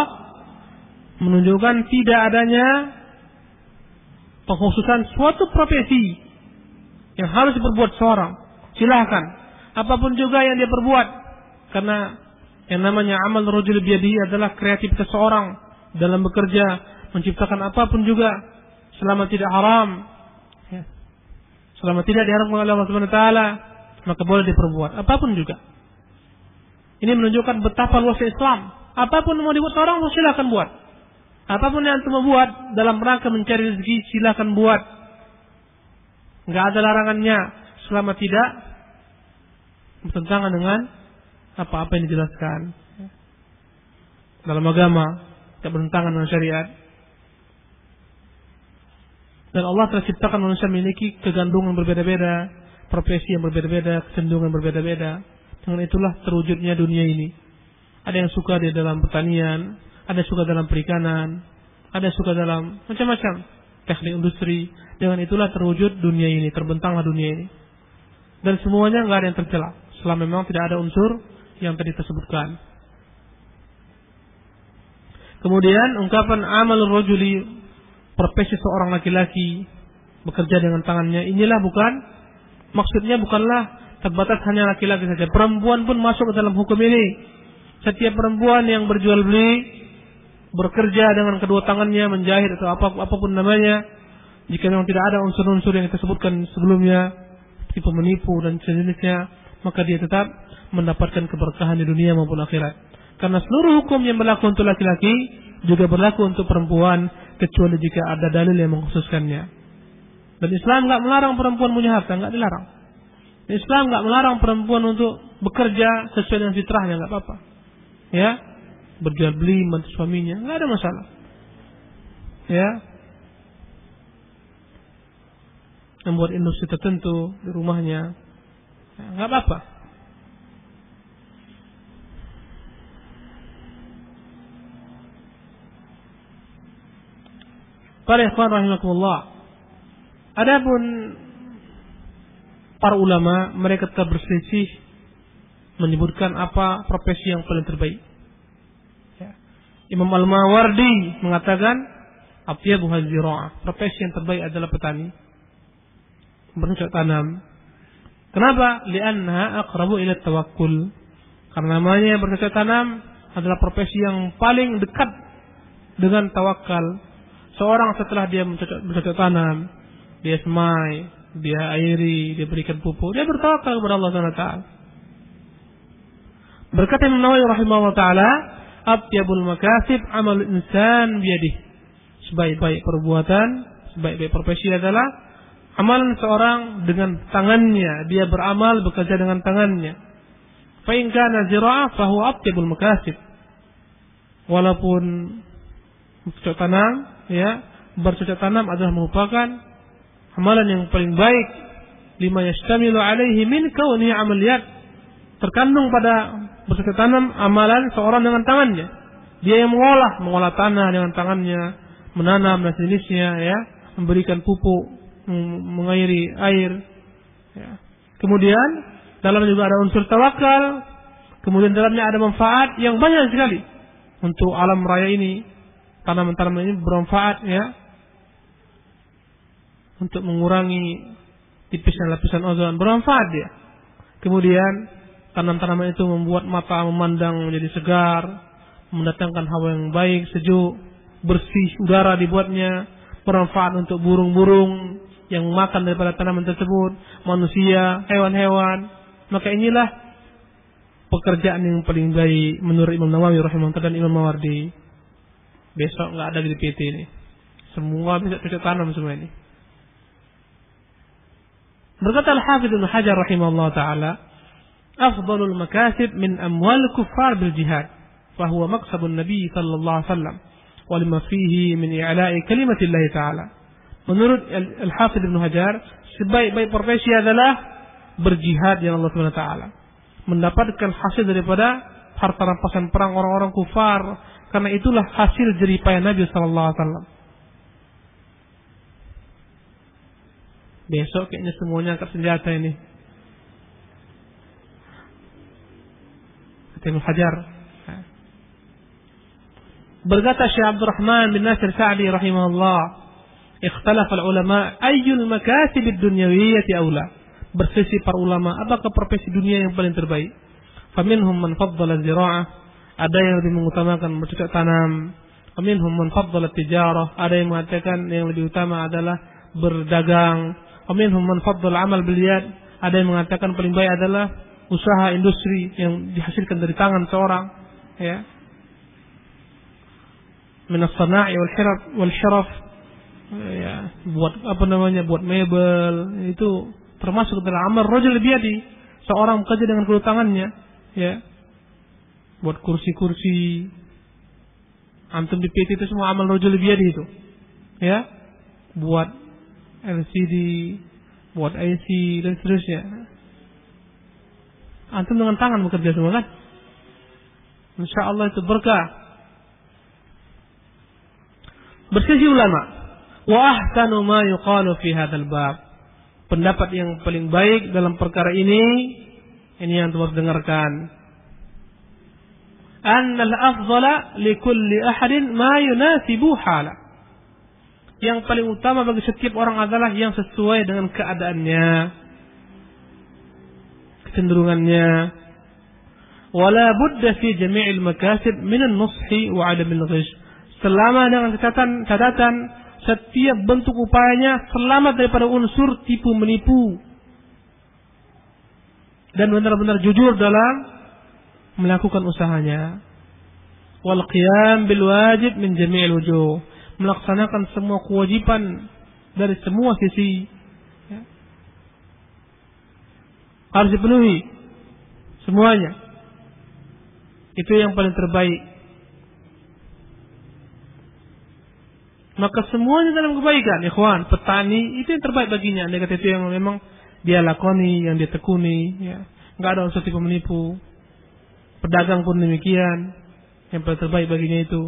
menunjukkan tidak adanya pengkhususan suatu profesi yang harus diperbuat seorang. Silahkan apapun juga yang dia perbuat, karena yang namanya amal rajul biyadihi adalah kreativitas seorang dalam bekerja, menciptakan apapun juga selama tidak haram, ya, selama tidak diharamkan oleh Allah Subhanahu wa taala, maka boleh diperbuat apapun juga. Ini menunjukkan betapa luasnya Islam. Apapun yang mau dibuat seorang, silakan buat. Apapun yang antum membuat dalam rangka mencari rezeki, silakan buat. Enggak ada larangannya selama tidak bertentangan dengan apa-apa yang dijelaskan dalam agama, tidak bertentangan dengan syariat. Dan Allah telah ciptakan manusia memiliki kegandungan berbeda-beda, profesi yang berbeda-beda, kecenderungan berbeda-beda. Dengan itulah terwujudnya dunia ini. Ada yang suka di dalam pertanian, ada yang suka dalam perikanan, ada yang suka dalam macam-macam. teknik industri. Dengan itulah terwujud dunia ini, terbentanglah dunia ini. Dan semuanya nggak ada yang tercela, selama memang tidak ada unsur yang tadi tersebutkan. Kemudian ungkapan amalur rajuli, profesi seorang laki-laki bekerja dengan tangannya, inilah maksudnya bukanlah terbatas hanya laki-laki saja. Perempuan pun masuk ke dalam hukum ini. Setiap perempuan yang berjual beli, bekerja dengan kedua tangannya, menjahit atau apapun namanya, jika memang tidak ada unsur-unsur yang disebutkan sebelumnya, tipu menipu dan sejenisnya, maka dia tetap mendapatkan keberkahan di dunia maupun akhirat. Karena seluruh hukum yang berlaku untuk laki-laki juga berlaku untuk perempuan, kecuali jika ada dalil yang mengkhususkannya. Dan Islam nggak melarang perempuan punya harta, nggak dilarang. Islam nggak melarang perempuan untuk bekerja sesuai dengan fitrahnya, nggak apa-apa. Ya, berjual beli membantu suaminya, nggak ada masalah. Ya, membuat industri tertentu di rumahnya, ya, nggak apa-apa. Para ikhwan rahimakumullah, adapun para ulama, mereka tetap berselisih menyebutkan apa profesi yang paling terbaik. Ya. Imam Al-Mawardi mengatakan atyabu az-zira'ah, profesi yang terbaik adalah petani, bercocok tanam. Kenapa? Li'annaha aqrabu ila tawakkul. Karena namanya bercocok tanam adalah profesi yang paling dekat dengan tawakal. Seorang setelah dia bercocok tanam, dia semai, dia airi, dia berikan pupuk, dia bertawakal kepada Allah Subhanahu wa taala. Berkata Imam Nawawi rahimahullah taala, atyabul makasib amal insan biyadih. Sebaik-baik perbuatan, sebaik-baik profesi adalah amalan seorang dengan tangannya, dia beramal bekerja dengan tangannya. Fa in kana zira'ah fa huwa atyabul makasib. Walaupun bercocok tanam, ya, bercocok tanam adalah merupakan amalan yang paling baik, lima yastamilu alaihi min kaunihi amaliyat, terkandung pada bercocok tanam amalan seorang dengan tangannya. Dia yang mengolah tanah dengan tangannya, menanam dan sejenisnya, ya, memberikan pupuk, mengairi air, ya. Kemudian dalamnya juga ada unsur tawakal. Kemudian dalamnya ada manfaat yang banyak sekali untuk alam raya ini. Tanaman-tanaman ini bermanfaat, ya, untuk mengurangi tipisnya lapisan ozon, bermanfaat dia. Kemudian tanam-tanaman itu membuat mata memandang menjadi segar, mendatangkan hawa yang baik, sejuk, bersih, udara dibuatnya, bermanfaat untuk burung-burung yang makan daripada tanaman tersebut, manusia, hewan-hewan. Maka inilah pekerjaan yang paling baik menurut Imam Nawawi rahimahullah dan Imam Mawardi. Besok nggak ada di PT ini, semua bisa cocok tanam semua ini. Berkata Al-Hafidz Ibnu Hajar rahimahullah taala, afdalul makasib min amwal kuffar bil jihad, fa huwa maqsabun Nabi sallallahu alaihi wasallam wa lima fihi min i'la'i kalimatillah taala. Menurut Al-Hafidz Ibnu Hajar, sebaik-baik profesi adalah berjihad yang Allah Subhanahu wa taala, mendapatkan hasil daripada harta rampasan perang orang-orang kufar, karena itulah hasil jeripaya Nabi sallallahu alaihi wasallam. Besok kayaknya semuanya angkat senjata ini. Kata Ibnu Hajar. Berkata Syekh Abdurrahman bin Nasir Sa'di rahimahullah, ikhtalafa al-ulama ayyul makasib ad-dunyawiyyati aula. Berselisih para ulama, apakah profesi dunia yang paling terbaik? Faminhum man faddala az-zira'ah, ada yang lebih mengutamakan bercocok tanam. Faminhum man faddala at-tijarah, ada yang mengatakan yang lebih utama adalah berdagang. Faminhum man faddala amal bil yad, ada yang mengatakan paling baik adalah usaha industri yang dihasilkan dari tangan seorang, ya. Min as-sana'i wal syaraf, ya, buat buat mebel, itu termasuk dalam amal rajul biyadi, seorang bekerja dengan kedua tangannya, ya. Buat kursi-kursi, antum di PT itu semua amal rajul biyadi itu, ya. Buat LCD, buat IC dan seterusnya. Antum dengan tangan bekerja semua, kan? Insya Allah itu berkah. Berselisih ulama. Wa ahsanu ma yuqalu fi hadzal bab. Pendapat yang paling baik dalam perkara ini yang harus dengarkan. Annal afdhala likulli ahadin ma yunasibu hala. Yang paling utama bagi setiap orang adalah yang sesuai dengan keadaannya, kecenderungannya. Wala budda fi jami'il makasib min an-nushi wa 'adam al-ghish. Selama dengan catatan setiap bentuk upayanya selamat daripada unsur tipu menipu dan benar-benar jujur dalam melakukan usahanya. Wal qiyam bil wajib min jami'il wujuh. Melaksanakan semua kewajiban dari semua sisi, ya. Harus dipenuhi semuanya. Itu yang paling terbaik. Maka semuanya dalam kebaikan, ikhwan. Petani itu yang terbaik baginya. Dia kata itu yang memang dia lakoni, yang dia tekuni, ya. Enggak ada unsur tipu menipu. Pedagang pun demikian. Yang paling terbaik baginya itu,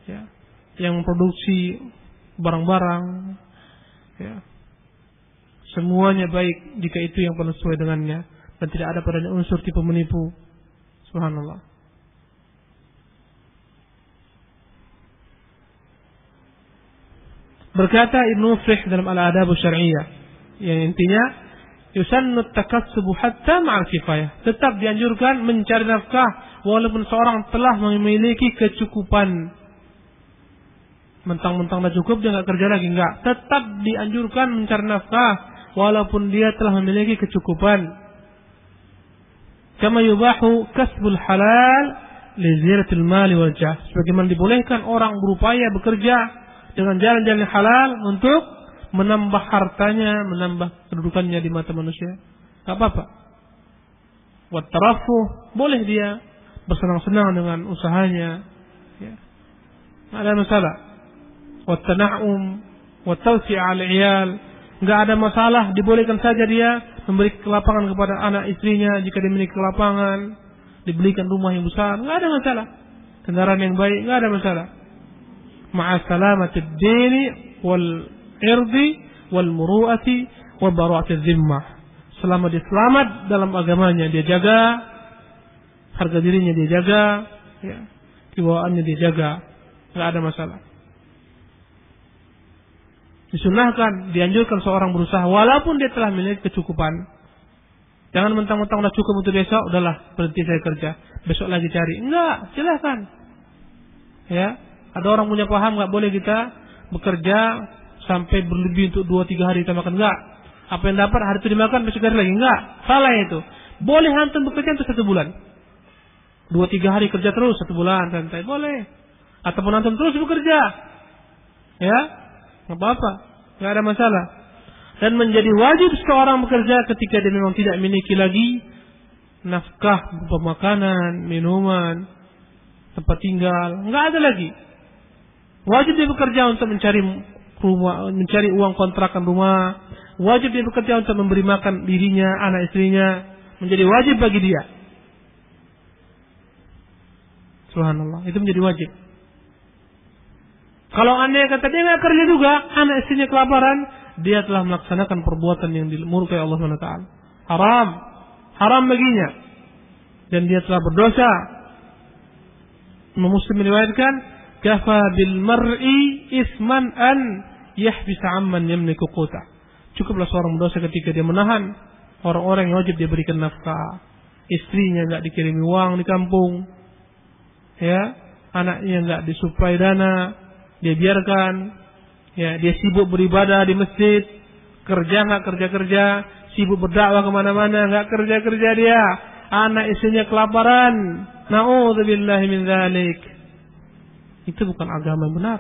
ya, yang memproduksi barang-barang, ya. Semuanya baik jika itu yang paling sesuai dengannya dan tidak ada padanya unsur tipu menipu. Subhanallah. Berkata Ibnu Muflih dalam Al-Adab Asy-Syar'iyyah, yang intinya yusannu at-takassubu hatta ma'al kifayah. Tetap dianjurkan mencari nafkah walaupun seorang telah memiliki kecukupan. Mentang-mentang dah cukup dia enggak kerja lagi, enggak. Tetap dianjurkan mencari nafkah walaupun dia telah memiliki kecukupan. Kama yubahu kasbul halal li ziyaratil mali wal jah. Sebagaimana dibolehkan orang berupaya bekerja dengan jalan-jalan halal untuk menambah hartanya, menambah kedudukannya di mata manusia. Enggak apa-apa. Wa tarafuh, boleh dia bersenang-senang dengan usahanya, ya. Enggak ada masalah. Wa tana'um wa tawsi' 'al 'iyal, enggak ada masalah, dibolehkan saja dia memberi kelapangan kepada anak istrinya jika dia memiliki kelapangan, dibelikan rumah yang besar, enggak ada masalah. Kendaraan yang baik, enggak ada masalah. Ma'a salamatid dini wal irdi wal muru'ati wa bara'atid zimmah. Selama dia selamat dalam agamanya, dia jaga harga dirinya, dia jaga, ya, kebawaannya dia jaga, enggak ada masalah. Disunahkan, dianjurkan seorang berusaha walaupun dia telah memiliki kecukupan. Jangan mentang-mentang udah cukup untuk besok, udahlah berhenti saya kerja, besok lagi cari. Enggak, silakan. Ya, ada orang punya paham enggak boleh kita bekerja sampai berlebih untuk 2-3 hari kita makan, enggak. Apa yang dapat hari itu dimakan, besok hari lagi, enggak. Salah itu. Boleh antum bekerja untuk 1 bulan. 2-3 hari kerja terus 1 bulan santai, boleh. Ataupun antum terus bekerja. Ya, enggak apa-apa, enggak ada masalah. Dan menjadi wajib seorang bekerja ketika dia memang tidak memiliki lagi nafkah berupa makanan, minuman, tempat tinggal, enggak ada lagi. Wajib dia bekerja untuk mencari rumah, mencari uang kontrakan rumah. Wajib dia bekerja untuk memberi makan dirinya, anak istrinya. Menjadi wajib bagi dia. Subhanallah, itu menjadi wajib. Kalau anda kata dia nggak kerja juga, anak istrinya kelaparan, dia telah melaksanakan perbuatan yang dimurkai Allah SWT. Haram baginya, dan dia telah berdosa. Imam Muslim meriwayatkan, kafa bil mar'i isman an yahbisa amman yamliku quta. Cukuplah seorang berdosa ketika dia menahan orang-orang yang wajib dia berikan nafkah. Istrinya nggak dikirimi uang di kampung, ya, anaknya nggak disuplai dana, dia biarkan, ya, dia sibuk beribadah di masjid, kerja nggak kerja, sibuk berdakwah kemana-mana, nggak kerja dia, anak istrinya kelaparan, na'udzubillahi min dzalik. Itu bukan agama yang benar,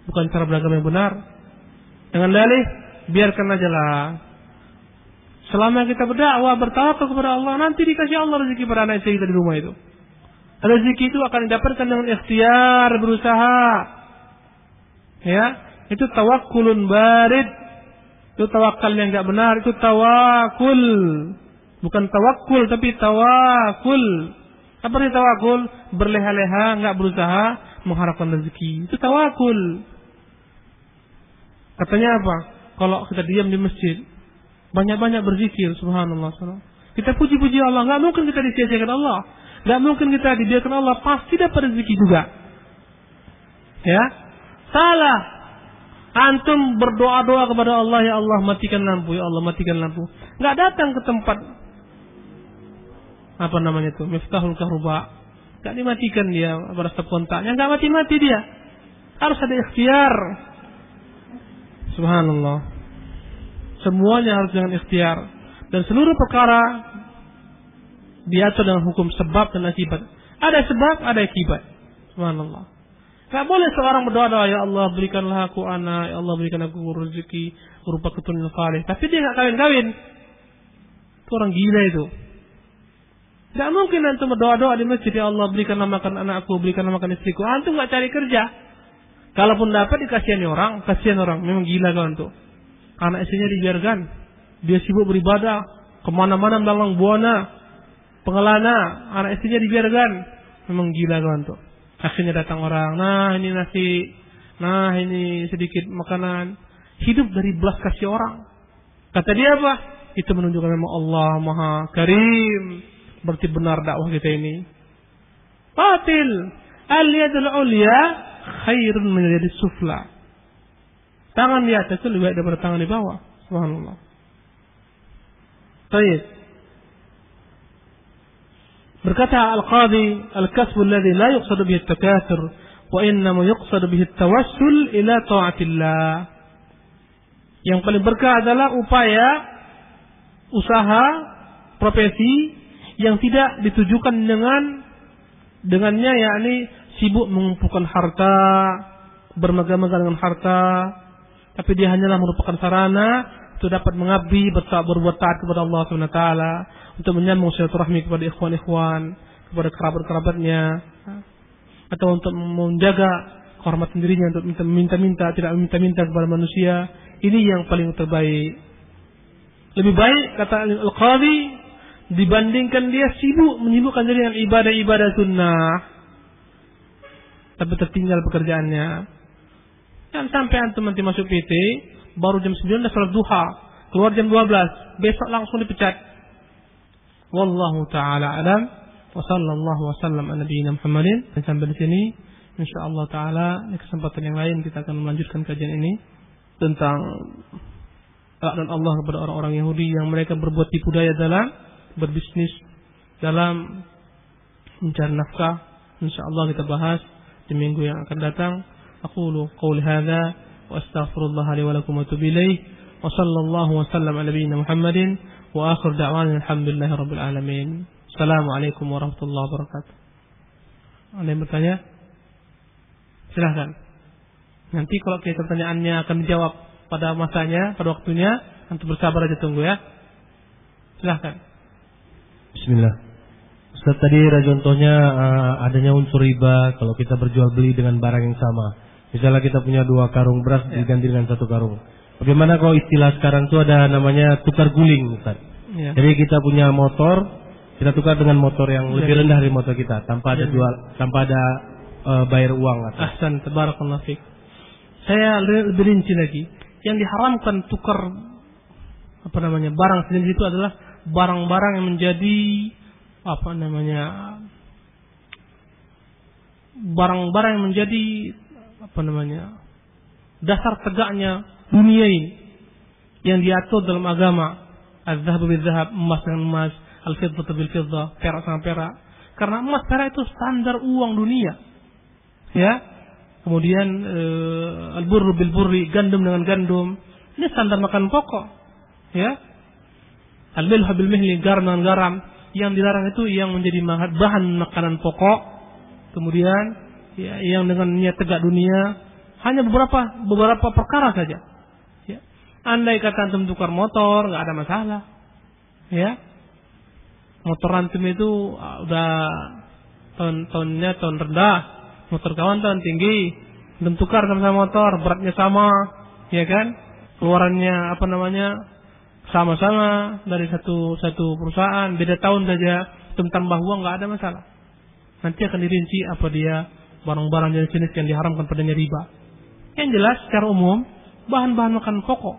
bukan cara beragama yang benar. Dengan dalih, biarkan aja lah. Selama kita berdakwah, bertawakal kepada Allah, nanti dikasih Allah rezeki pada anak istri kita di rumah itu. Rezeki itu akan didapatkan dengan ikhtiar, berusaha. Ya, itu tawakkulun barid. Itu tawakal yang enggak benar, itu tawakul. Bukan tawakkul tapi tawakul. Apa arti tawakul? Berleha-leha, enggak berusaha mengharapkan rezeki. Itu tawakul. Katanya apa? Kalau kita diam di masjid, banyak-banyak berzikir, subhanallah. Kita puji-puji Allah, nggak mungkin kita disia-siakan Allah, nggak mungkin kita dibiarkan Allah, pasti dapat rezeki juga. Ya, salah. Antum berdoa-doa kepada Allah, ya Allah matikan lampu, ya Allah matikan lampu. Nggak datang ke tempat apa namanya itu, Miftahul Kahruba. Nggak dimatikan dia pada stop kontaknya, nggak mati-mati dia. Harus ada ikhtiar. Subhanallah. Semuanya harus dengan ikhtiar. Dan seluruh perkara diatur dengan hukum sebab dan akibat. Ada sebab, ada akibat. Subhanallah. Gak boleh seorang berdoa, ya Allah berikanlah aku anak, ya Allah berikan aku rezeki berupa keturunan saleh, tapi dia gak kawin-kawin. Itu orang gila itu. Gak mungkin antum berdoa-doa di masjid, ya Allah berikanlah makan anakku, berikanlah makan istriku. Antum gak cari kerja. Kalaupun dapat dikasihani orang, kasihan orang. Memang gila kawan tuh. Anak istrinya dibiarkan, dia sibuk beribadah, kemana-mana melalang buana, pengelana, anak istrinya dibiarkan. Memang gila kawan tuh. Akhirnya datang orang, nah ini nasi, nah ini sedikit makanan. Hidup dari belas kasih orang. Kata dia apa? Itu menunjukkan memang Allah Maha Karim. Berarti benar dakwah kita ini. Batil. Al-yadul ulya khairun min yadis sufla. Tangan di atas itu lebih baik daripada tangan di bawah. Subhanallah. Baik. Berkata Al-Qadhi, al-kasbu alladhi la yuqsadu bihi at-takathur wa innama yuqsadu bihi at-tawassul ila ta'atillah. Yang paling berkah adalah upaya, usaha, profesi yang tidak ditujukan dengannya, yakni sibuk mengumpulkan harta, bermegah-megah dengan harta, tapi dia hanyalah merupakan sarana untuk dapat mengabdi, berbuat taat kepada Allah Subhanahu wa taala, untuk menyambung silaturahmi kepada ikhwan-ikhwan, kepada kerabat-kerabatnya, atau untuk menjaga kehormatan dirinya, untuk meminta-minta, tidak meminta-minta kepada manusia. Ini yang paling terbaik. Lebih baik, kata Al-Qadhi, dibandingkan dia menyibukkan diri dengan ibadah-ibadah sunnah, tapi tertinggal pekerjaannya. Dan sampai antum nanti masuk PT, baru jam 9 salat duha, keluar jam 12, besok langsung dipecat. Wallahu ta'ala alam, wa sallallahu wa sallam ala nabiyina Muhammadin. Dan sampai di sini, insyaallah ta'ala, di kesempatan yang lain kita akan melanjutkan kajian ini tentang laknat Allah kepada orang-orang Yahudi yang mereka berbuat tipu daya dalam berbisnis, dalam mencari nafkah. Insyaallah kita bahas di minggu yang akan datang. Aqulu qawli hadza wa astaghfirullah li wa lakum wa atubu ilaih. Wa sallallahu wa sallam ala nabiyyina Muhammadin wa akhir da'wana alhamdulillahi rabbil alamin. Assalamualaikum warahmatullahi wabarakatuh. Ada yang bertanya? Silahkan. Nanti kalau pertanyaannya akan dijawab pada masanya, pada waktunya, antum bersabar aja tunggu ya. Silahkan. Bismillah. Ustaz, tadi contohnya adanya unsur riba kalau kita berjual beli dengan barang yang sama. Misalnya kita punya 2 karung beras diganti dengan 1 karung. Bagaimana kalau istilah sekarang itu ada namanya tukar guling, Ustaz? Ya. Jadi kita punya motor, kita tukar dengan motor yang lebih rendah dari motor kita tanpa ada tanpa ada bayar uang. Ahsan, tabarakallah fiik. Saya lebih rinci lagi. Yang diharamkan tukar barang sejenis itu adalah barang-barang yang menjadi barang-barang yang menjadi dasar tegaknya dunia ini yang diatur dalam agama. Az-zahabu bil-zahab, emas dengan emas, al-fiddatu bil-fiddah, perak sama perak. Karena emas perak itu standar uang dunia. Ya. Kemudian al-burru bil-burri, gandum dengan gandum. Ini standar makan pokok. Ya. Al-milhu bil-mihli, garam dengan garam. Yang dilarang itu yang menjadi bahan makanan pokok. Kemudian ya, yang dengan niat tegak dunia hanya beberapa perkara saja. Ya. Andai kata antum tukar motor, nggak ada masalah. Ya. Motor antum itu udah tahunnya tahun rendah, motor kawan tahun tinggi, antum tukar sama motor, beratnya sama, ya kan? Keluarannya sama-sama dari satu perusahaan, beda tahun saja, tambah uang nggak ada masalah. Nanti akan dirinci apa dia barang-barang jenis-jenis yang diharamkan padanya riba. Yang jelas secara umum bahan-bahan makanan pokok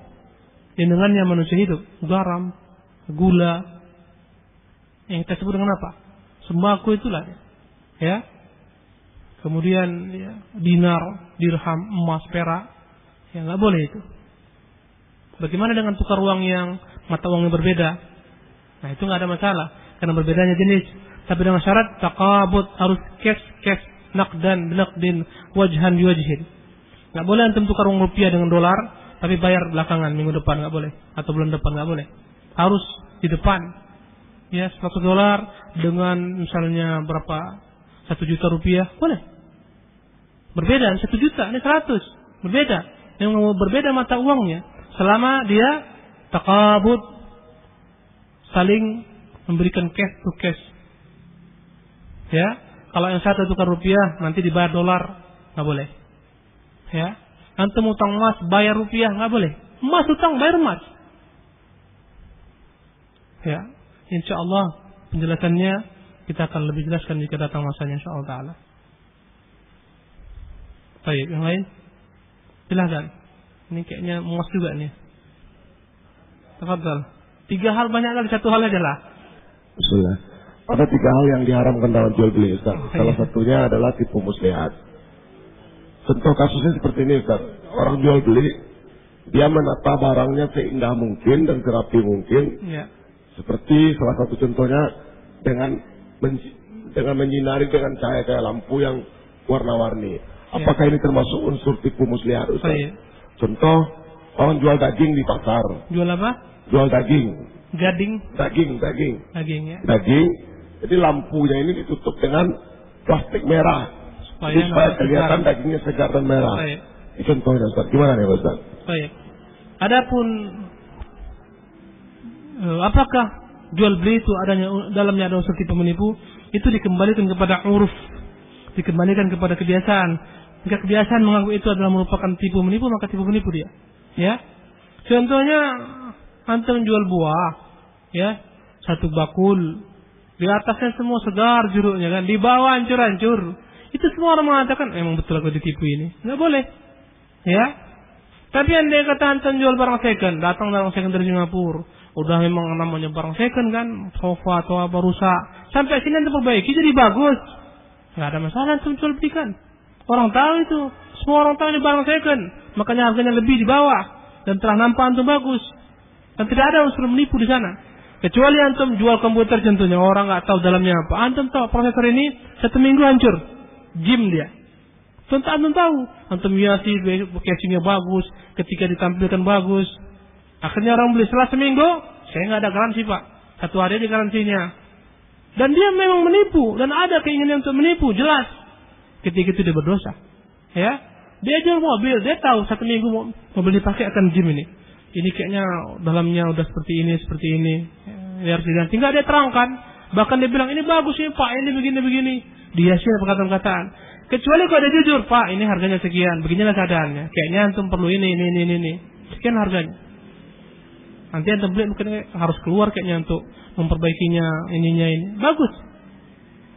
yang dengannya manusia hidup, garam, gula, yang kita sebut dengan apa? Sembako itulah, ya. Kemudian ya, dinar, dirham, emas, perak, ya nggak boleh itu. Bagaimana dengan tukar uang yang mata uangnya berbeda? Nah itu nggak ada masalah, karena berbedanya jenis. Tapi dengan syarat taqabud, harus cash, naqdan binaqdin, wajhan biwajhin. Nggak boleh antum tukar uang rupiah dengan dolar, tapi bayar belakangan minggu depan nggak boleh, atau bulan depan nggak boleh. Harus di depan. Ya, $100 dengan misalnya berapa? 1 juta rupiah, boleh. Berbeda, 1 juta, ini 100. Berbeda. Yang berbeda mata uangnya. Selama dia taqabud, saling memberikan cash to cash. Ya, kalau yang satu tukar rupiah, nanti dibayar dolar, nggak boleh. Ya, antum utang emas, bayar rupiah, nggak boleh. Emas utang, bayar emas. Ya, insya Allah penjelasannya kita akan lebih jelaskan jika datang masanya, insya Allah Taala. Baik, yang lain, silakan. Ini kayaknya muas juga nih. Tafadhal. 3 hal banyak kali, 1 hal aja lah. Bismillah. Ada 3 hal yang diharamkan dalam jual beli, Ustaz. Salah satunya adalah tipu muslihat. Contoh kasusnya seperti ini, Ustaz. Orang jual beli, dia menata barangnya seindah mungkin dan serapi mungkin. Ya. Seperti salah satu contohnya dengan menyinari dengan cahaya lampu yang warna-warni. Apakah ini termasuk unsur tipu muslihat, Ustaz? Contoh, orang jual daging di pasar. Jual apa? Jual daging. Daging ya. Daging. Jadi lampunya ini ditutup dengan plastik merah supaya kelihatan dagingnya segar dan merah. Ini contohnya, Ustaz. Gimana nih, Ustaz? Baik. Adapun apakah jual beli itu dalamnya ada unsur tipu menipu, itu dikembalikan kepada uruf, dikembalikan kepada kebiasaan. Jika kebiasaan menganggap itu adalah merupakan tipu menipu, maka tipu menipu dia. Ya. Contohnya antum jual buah, ya, 1 bakul, di atasnya semua segar jeruknya kan, di bawah hancur-hancur. Itu semua orang mengatakan emang betul aku ditipu ini. Nggak boleh. Ya. Tapi andai kata antum jual barang second, datang barang second dari Singapura, udah memang namanya barang second kan, sofa atau apa rusak, sampai sini antum perbaiki jadi bagus. Nggak ada masalah antum jual belikan. Orang tahu itu, semua orang tahu ini barang second, makanya harganya lebih di bawah dan telah nampak antum bagus. Dan tidak ada unsur menipu di sana. Kecuali antum jual komputer contohnya, orang nggak tahu dalamnya apa. Antum tahu prosesor ini 1 minggu hancur, jim dia. Contoh antum tahu, antum hiasi casingnya bagus, ketika ditampilkan bagus. Akhirnya orang beli setelah seminggu, saya nggak ada garansi Pak, 1 hari di garansinya. Dan dia memang menipu dan ada keinginan untuk menipu, jelas. Ketika itu dia berdosa. Ya, dia jual mobil, dia tahu 1 minggu mobil dipakai akan jim ini. Ini kayaknya dalamnya udah seperti ini. Ya, harus diganti. Tinggal dia terangkan. Bahkan dia bilang ini bagus ini Pak, ini begini. Dia sih perkataan-kataan. Kecuali kalau dia jujur, Pak, ini harganya sekian, beginilah keadaannya. Kayaknya antum perlu ini. Sekian harganya. Nanti antum beli mungkin harus keluar kayaknya untuk memperbaikinya, ini. Bagus.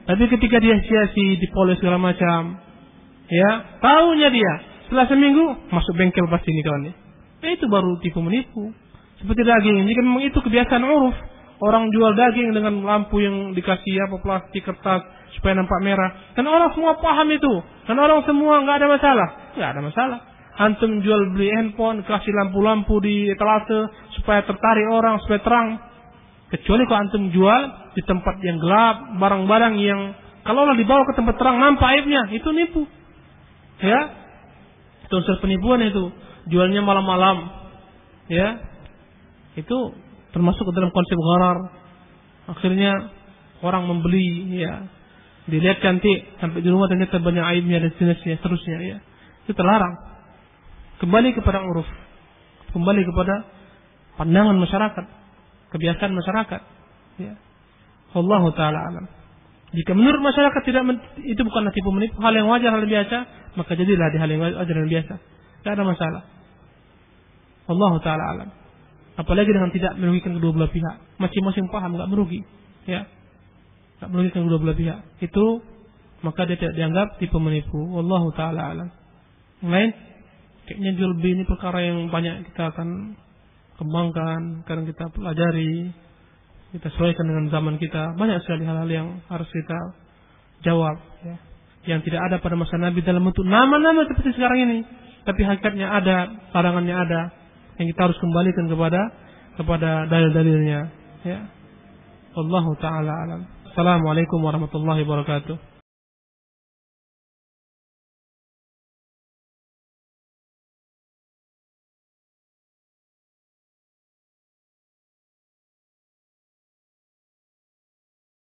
Tapi ketika dia sia-sia dipoles segala macam, ya, tahunya dia setelah seminggu masuk bengkel pasti ini kawan. Itu baru tipu menipu. Seperti daging, jika memang itu kebiasaan uruf, orang jual daging dengan lampu yang dikasih apa plastik kertas supaya nampak merah, dan orang semua paham itu, dan orang semua nggak ada masalah. Antum jual beli handphone, kasih lampu-lampu di etalase supaya tertarik orang, supaya terang. Kecuali kalau antum jual di tempat yang gelap, barang-barang yang kalau dibawa ke tempat terang nampak aibnya, itu nipu. Ya, itu unsur penipuan itu. Jualnya malam-malam, ya, itu termasuk ke dalam konsep gharar. Akhirnya orang membeli, ya, dilihat cantik, sampai di rumah ternyata banyak aibnya dan seterusnya, ya, itu terlarang. Kembali kepada uruf, kembali kepada pandangan masyarakat, kebiasaan masyarakat, ya. Wallahu taala alam. Jika menurut masyarakat itu bukanlah tipu menipu, hal yang wajar, hal yang biasa, maka jadilah di hal yang wajar dan biasa. Tidak ada masalah. Allah Ta'ala alam. Apalagi dengan tidak merugikan kedua belah pihak. Masing-masing paham, nggak merugi. Ya, nggak merugikan kedua belah pihak. Itu maka dia tidak dianggap tipu menipu. Allah Ta'ala alam. Yang lain? kayaknya jual beli ini perkara yang banyak kita akan kembangkan, akan kita pelajari, kita sesuaikan dengan zaman kita. Banyak sekali hal-hal yang harus kita jawab, ya, yang tidak ada pada masa Nabi dalam bentuk nama-nama seperti sekarang ini, tapi hakikatnya ada, larangannya ada, yang kita harus kembalikan kepada dalil-dalilnya. Ya, Allahu taala alam. Assalamualaikum warahmatullahi wabarakatuh.